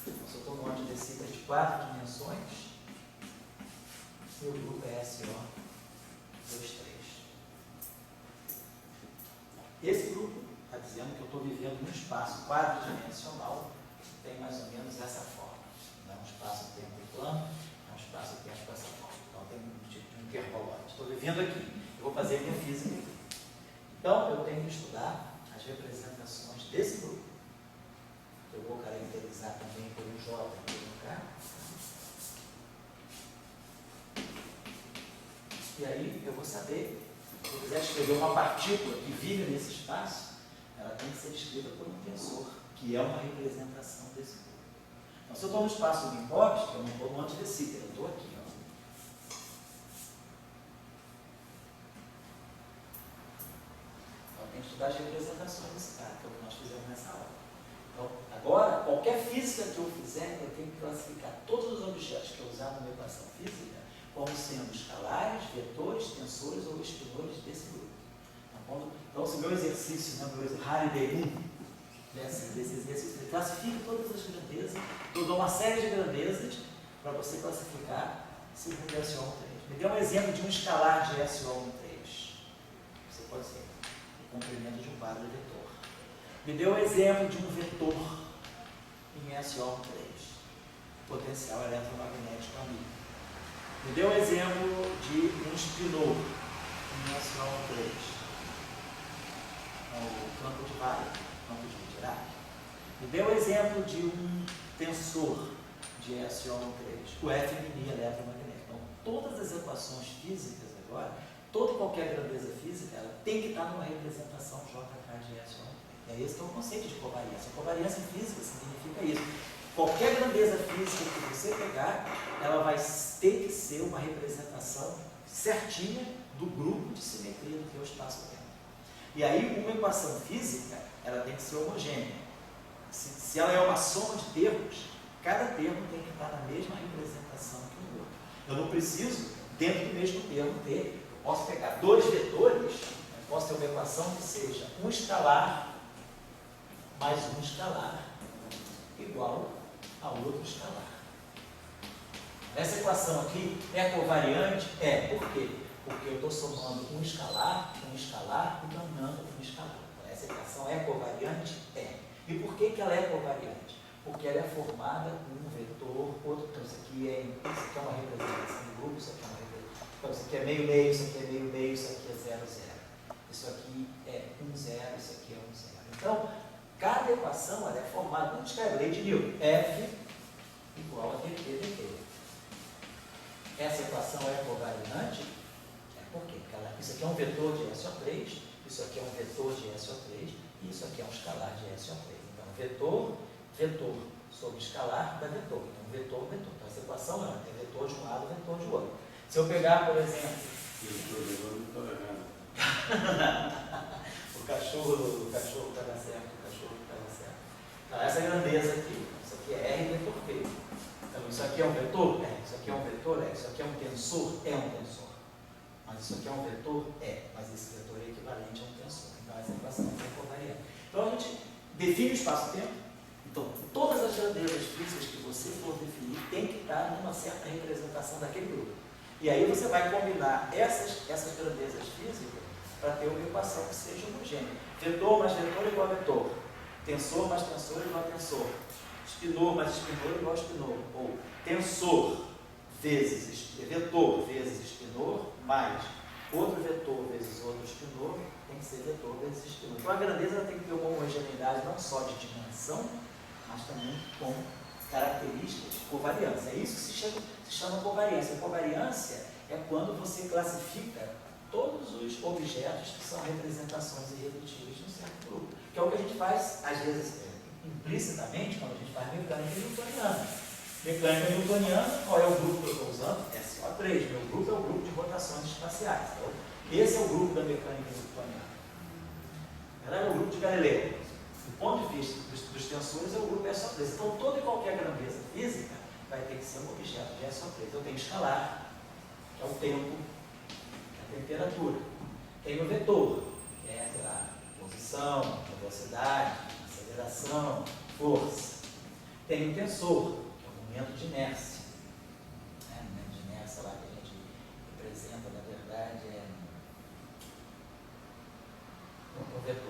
Então, se eu estou no De Sitter de 4 dimensões, meu grupo é SO 2, 3. Esse grupo está dizendo que eu estou vivendo num espaço quadridimensional que tem mais ou menos essa forma. Não é um espaço-tempo plano, é um espaço-tempo com essa forma. Então tem um tipo de intervalante. Estou vivendo aqui, eu vou fazer minha física aqui. Então eu tenho que estudar as representações desse grupo. Eu vou caracterizar também por um J e por um K. E aí eu vou saber, se eu quiser escrever uma partícula que vive nesse espaço, ela tem que ser descrita por um tensor, que é uma representação desse grupo. Então, se eu estou no espaço Minkowski, eu não estou no De Sitter, eu estou aqui. Ó. Então, eu tenho que estudar as representações desse cara, que é o que nós fizemos nessa aula. Então, agora, qualquer física que eu fizer, eu tenho que classificar todos os objetos que eu usar numa equação física como sendo escalares, vetores, tensores ou espinores desse grupo. Então, se o meu exercício, né, meu Halliday 1, desse exercício, ele classifica todas as grandezas, eu dou uma série de grandezas para você classificar esse grupo de SO13. Me dê um exemplo de um escalar de SO13. Você pode ser o comprimento de um quadro vetor. Me dê um exemplo de um vetor em SO13. Potencial eletromagnético amigo. Me dê um exemplo de um espinor em SO13. O campo de Weyl, campo de Dirac. Me dê um exemplo de um tensor de SO13, o F mini eletromagnético. Então, todas as equações físicas agora, toda e qualquer grandeza física, ela tem que estar numa representação JK de SO13. É esse que é o conceito de covariância. Covariância física significa isso. Qualquer grandeza física que você pegar, ela vai ter que ser uma representação certinha do grupo de simetria do que é o espaço-tempo. E aí, uma equação física, ela tem que ser homogênea. Se ela é uma soma de termos, cada termo tem que estar na mesma representação que o outro. Eu não preciso, dentro do mesmo termo, ter. Eu posso pegar dois vetores, eu posso ter uma equação que seja um escalar mais um escalar igual a outro escalar. Essa equação aqui é covariante? É. Por quê? Porque eu estou somando um escalar e ganhando um escalar. Então, essa equação é covariante? É. E por que ela é covariante? Porque ela é formada por um vetor, outro. Então, isso aqui é uma representação de grupo, isso aqui é uma representação. Então, isso aqui é meio-meio, isso aqui é meio-meio, isso aqui é 0, 0. Isso aqui é 1, 0, isso aqui é 1, 0. Então, cada equação ela é formada, vamos escrever a lei de Newton, F igual a dt dt. Essa equação é covariante? É por quê? Porque isso aqui é um vetor de SO3, isso aqui é um vetor de SO3 e isso aqui é um escalar de SO3. Então, vetor sobre escalar dá vetor. Então, vetor. Então, essa equação ela tem vetor de um lado e vetor de outro. Se eu pegar, por exemplo... O cachorro está certo. Então, essa grandeza aqui, isso aqui é R vetor P. Então, isso aqui é um vetor? É. Isso aqui é um vetor? É. Isso aqui é um tensor? É um tensor. Mas isso aqui é um vetor? É. Mas esse vetor é equivalente a um tensor. Então, essa equação é covariante. Então, a gente define o espaço-tempo. Então, todas as grandezas físicas que você for definir tem que estar numa certa representação daquele grupo. E aí você vai combinar essas grandezas físicas para ter uma equação que seja homogênea. Vetor mais vetor igual a vetor. Tensor mais tensor igual a tensor. Espinor mais espinor igual a espinor. Ou tensor vezes vetor vezes espinor mais Outro vetor vezes outro espinor tem que ser vetor vezes espinor. Então a grandeza tem que ter uma homogeneidade não só de dimensão, mas também com características de covariância. É isso que se chama covariância. Covariância é quando você classifica todos os objetos que são representações irredutíveis de um certo grupo. Que é o que a gente faz, às vezes, implicitamente, quando a gente faz mecânica newtoniana. Mecânica newtoniana, qual é o grupo que eu estou usando? SO3. Meu grupo é o grupo de rotações espaciais. Então, esse é o grupo da mecânica newtoniana. Na verdade, é o grupo de Galileu. Do ponto de vista dos tensores, é o grupo SO3. Então, toda e qualquer grandeza física vai ter que ser um objeto de SO3. Eu tenho escalar, que é o tempo, que é a temperatura. Tenho o vetor, que é a posição, velocidade, aceleração, força. Tenho o tensor, que é o momento de inércia. O momento de inércia lá que a gente representa, na verdade,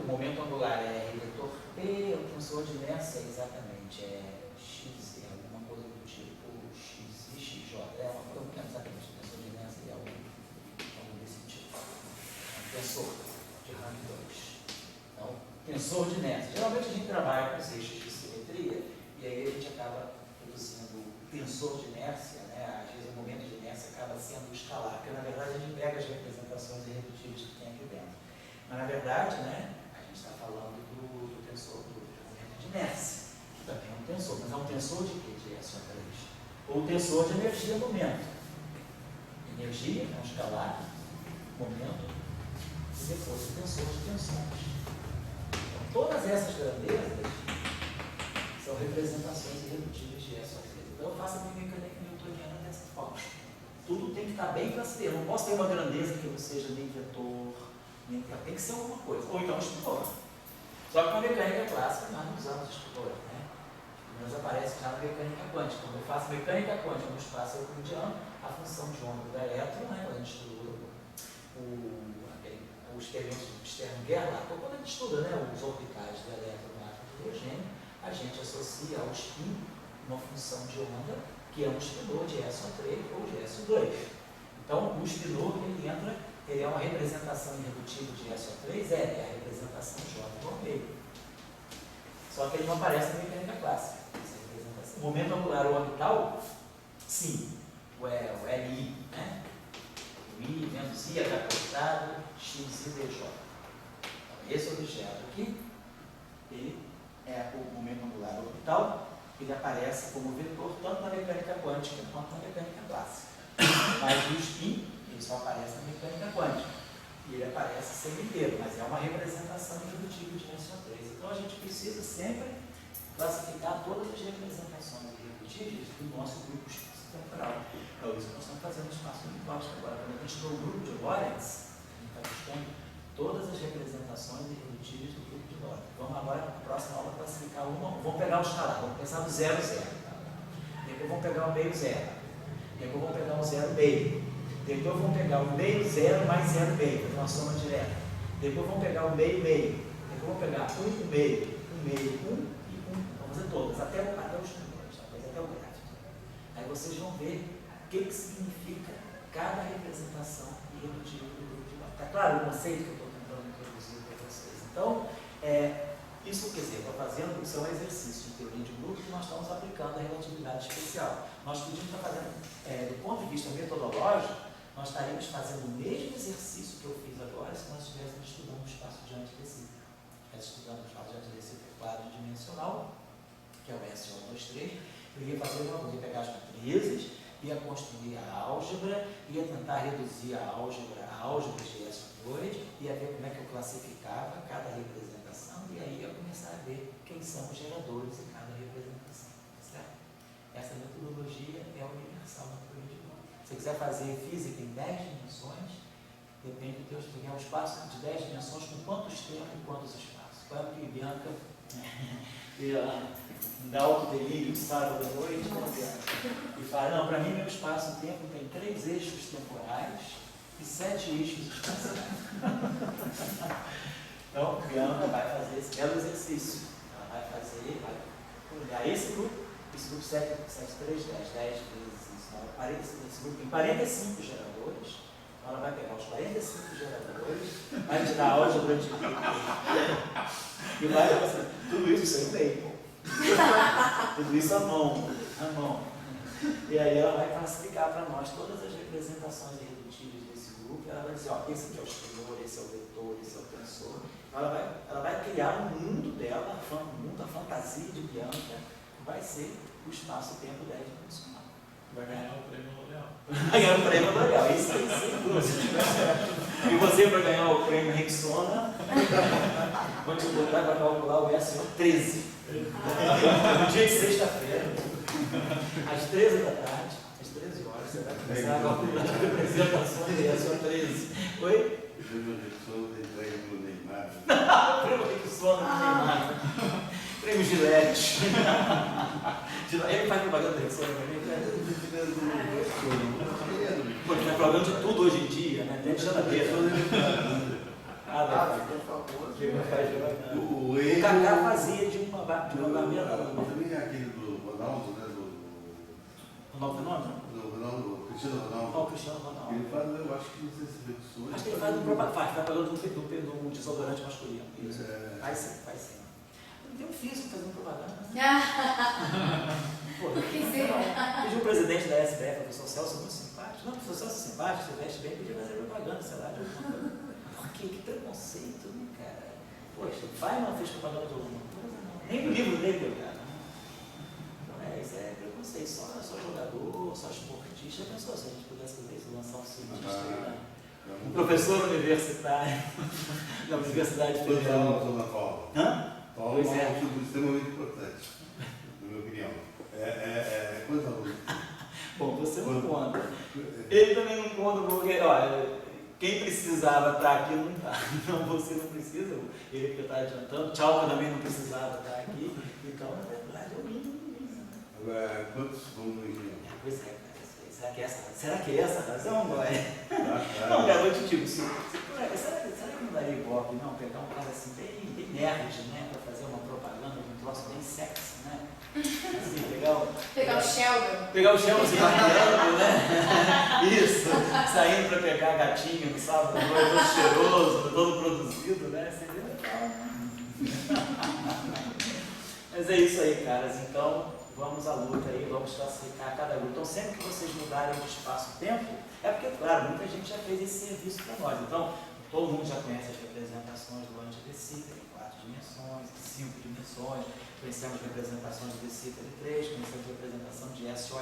o momento angular é vetor P, o tensor de inércia exatamente é X, é alguma coisa do tipo X e XJ. Eu não lembro exatamente o tensor de inércia é algo desse tipo. É um tensor de rank 2. Então, tensor de inércia. Geralmente a gente trabalha com os eixos de simetria e aí a gente acaba produzindo o tensor de inércia, né? Às vezes o momento de inércia acaba sendo escalar, porque na verdade a gente pega as representações irredutíveis que tem aqui dentro. Mas na verdade, né, a gente está falando do tensor do momento de inércia, que também é um tensor, mas é um tensor de quê? De SO3. Ou tensor de energia-momento. Energia é um escalar, momento, e depois o tensor de tensões. Então, todas essas grandezas são representações irredutíveis de SO3. Então eu faço a minha mecânica newtoniana dessa forma. Tudo tem que estar bem classificado. Eu não posso ter uma grandeza que não seja nem vetor, nem tem que ser alguma coisa. Ou então espinor. Só que com a mecânica clássica nós não usamos espinor, né? Mas aparece já na mecânica quântica. Quando eu faço mecânica quântica no espaço euclidiano, a função de onda do elétron, né? Quando a gente estuda o experimento de Stern-Gerlach, então quando a gente estuda, né, os orbitais do elétron no átomo de hidrogênio, a gente associa ao spin uma função de onda que é um espinor de SO3 ou de SO2. Então, o espinor, ele é uma representação irredutível de SO3, é a representação J igual a meio. Só que ele não aparece na mecânica clássica, essa representação. O momento angular orbital, sim, o LI, né? O I menos I acostado, X e DJ. Então, esse objeto aqui, ele é o momento angular orbital, ele aparece como vetor tanto na mecânica quântica quanto na mecânica clássica. Mas o spin, ele só aparece na mecânica quântica. E ele aparece sempre inteiro, mas é uma representação irredutível de SO3. Então a gente precisa sempre classificar todas as representações irredutíveis do nosso grupo espaço-temporal. Então isso nós estamos fazendo no espaço mitológico agora. Quando a gente tem o grupo de Lorentz, a gente está buscando todas as representações irredutíveis do grupo de Lorentz. Vamos agora, na próxima aula, classificar uma. Vamos pegar o escalar, vamos pensar do 0, 0. Depois vamos pegar o meio 0. Depois vamos pegar o 0 meio. Depois vamos pegar o meio 0 mais 0 meio, fazer uma soma direta. Depois vamos pegar o meio meio. Depois vamos pegar 1 meio, 1 meio, 1 e 1. Vamos fazer todas, até os números, até o gráfico. Aí vocês vão ver o que significa cada representação irredutível do grupo de Lorentz. Está claro o conceito que eu estou tentando introduzir para vocês? Então, isso quer dizer, estou fazendo, isso é um exercício de teoria de grupo que nós estamos aplicando a relatividade especial. Nós podíamos estar fazendo, do ponto de vista metodológico, nós estaríamos fazendo o mesmo exercício que eu fiz agora se nós estivéssemos estudando o espaço de antidecismo. Estudando o espaço de antidecismo quadro dimensional, que é o SO23, eu ia fazer uma coisa, ia pegar as matrizes, ia construir a álgebra, ia tentar reduzir a álgebra de SO2, ia ver como é que eu classificava cada representação, e aí ia começar a ver quem são os geradores em cada representação. Certo? Essa metodologia é universal na teoria de grupo. Se você quiser fazer física em 10 dimensões, depende do teu estudo. É um espaço de 10 dimensões com quantos tempos e quantos espaços. Quando que Bianca dá alto delírio sábado à noite, e fala, não, para mim meu espaço-tempo tem 3 eixos temporais e 7 eixos espaciais. Então, Bianca vai fazer esse belo exercício. Ela vai olhar esse grupo 7, 3, 10 vezes isso. Esse grupo tem 45 geradores Ela vai pegar os 45 geradores, vai tirar álgebra de e vai fazer assim, tudo isso sem bacon. Tudo isso à mão. E aí ela vai classificar para nós todas as representações irredutíveis desse grupo. Ela vai dizer, ó, esse aqui é o exterior, esse é o vetor, esse é o tensor. Ela vai criar um mundo dela, a fantasia de Bianca, vai ser o espaço-tempo 10-dimensional. Vai ganhar o prêmio L'Oréal. Vai ganhar o prêmio L'Oréal, isso aí, sem dúvida. E você vai ganhar o prêmio Rexona, quando você botar para calcular o SO13. No dia de sexta-feira, às 13 da tarde, às 13 horas, você vai começar a calcular a representação do SO13. Oi? Prêmio Rexona tem prêmio do Neymar. Prêmio Rexona do Neymar. Prêmio Gillette. Ele faz propaganda do Rexona também, pô, ele faz propaganda de tudo hoje em dia, né? Tem geladeira. Ficou famoso. O Kaká fazia de uma gamela. Também é aquele do Ronaldo, né? Ronaldo Fenômeno? Do Ronaldo, Cristiano Ronaldo. Ó, o Cristiano Ronaldo. Ele faz, eu acho que não sei se Rexona. Acho que ele faz propaganda do desodorante masculino. Isso. Faz sim. Tem um físico fazendo propaganda. Pô, pediu o presidente da SBF, o professor Celso, muito simpático. Não, o professor Celso é simpático, você veste bem, podia fazer propaganda, sei lá, de alguma coisa. Por quê? Que preconceito, né, cara? Poxa, o pai não fez propaganda de alguma coisa, não. Nem o livro dele deu, cara. Então, isso é preconceito. Só jogador, só esportista. Já pensou se a gente pudesse fazer isso, lançar um cientista aí, né? Um professor universitário da Universidade Federal. Hã? Paulo é um assunto extremamente importante, na minha opinião. Quantos alunos? Bom, você não conta. Ele também não conta porque, olha, quem precisava estar aqui não está. Então você não precisa, ele que está adiantando. Tchau, também não precisava estar aqui. Então, na verdade, é o mínimo. Agora, quantos alunos engenham? Pois é, cara. Será que é essa a razão, Glória? Não, cara, eu te digo, será que não daria ibope, não? Pegar um cara assim, bem nerd, né? Para fazer uma propaganda de um troço bem sexy, né? Assim, Pegar o Sheldon. Pegar o Sheldon, se maquiando, né? Isso, saindo para pegar a gatinha no sábado, todo cheiroso, todo produzido, né? Seria legal, né? Mas é isso aí, caras. Então, vamos à luta aí, vamos classificar cada grupo. Então, sempre que vocês mudarem de espaço-tempo, é porque, claro, muita gente já fez esse serviço para nós. Então, todo mundo já conhece as representações do anti-de Sitter em 4 dimensões, em 5 dimensões. Conhecemos representações de de Sitter em 3, conhecemos representação de SOM,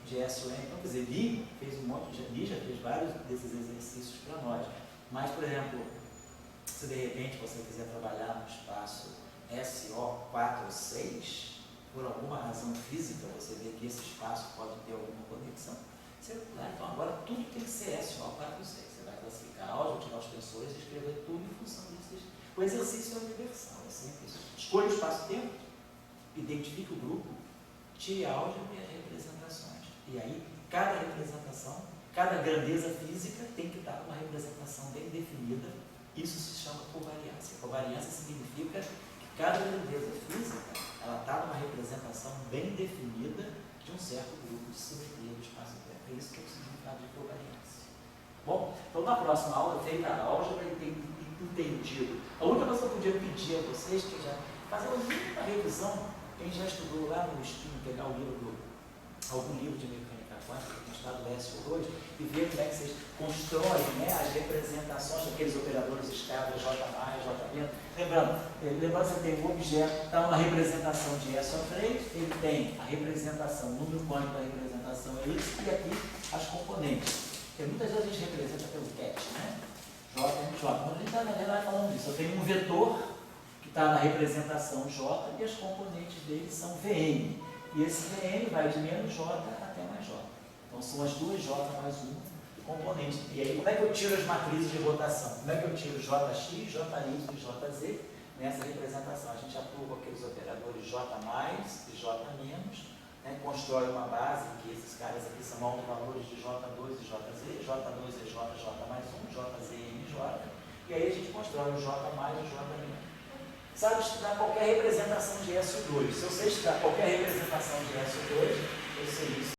de SOM. Então, quer dizer, Li fez um monte, Li já fez vários desses exercícios para nós. Mas, por exemplo, se de repente você quiser trabalhar no espaço SO4 ou 6, por alguma razão física, você vê que esse espaço pode ter alguma conexão, então agora tudo tem que ser SO4 ou 6. Você vai classificar a álgebra, tirar os tensores e escrever tudo em função disso. O exercício é universal, é sempre isso. Escolha o espaço-tempo, identifique o grupo, tire a álgebra e as representações. E aí, cada representação, cada grandeza física tem que dar uma representação bem definida. Isso se chama covariância. Covariância significa que cada grandeza física ela está numa representação bem definida de um certo grupo de simetria do espaço-tempo. É isso que é o significado de covariância. Bom, então na próxima aula, feita a álgebra e tem entendido. A única coisa que eu podia pedir a vocês que já fazer uma mínima revisão, quem já estudou lá no Espinho, pegar o livro algum livro de mecânica quântica, que está do SO2, e ver como é que vocês constroem, né, as representações daqueles operadores escadas, J+, J-. Lembrando que você tem um objeto, está uma representação de SO3, ele tem a representação, o número quântico da representação é isso, e aqui as componentes. Porque muitas vezes a gente representa pelo CAT, né? J, J. Mas a gente está, na verdade, falando disso. Eu tenho um vetor que está na representação J e as componentes dele são Vn. E esse Vn vai de menos J até mais J. Então são as duas J mais 1 componentes. E aí, como é que eu tiro as matrizes de rotação? Como é que eu tiro Jx, Jy e Jz nessa representação? A gente atua com aqueles operadores J e J menos, né? Constrói uma base que esses caras aqui são autovalores de J2 e Jz, J2 é J, J mais 1, Jz, N, J. E aí a gente constrói o J mais e o J menos. Sabe estudar qualquer representação de SO2. Se eu sei estudar qualquer representação de SO2, eu sei isso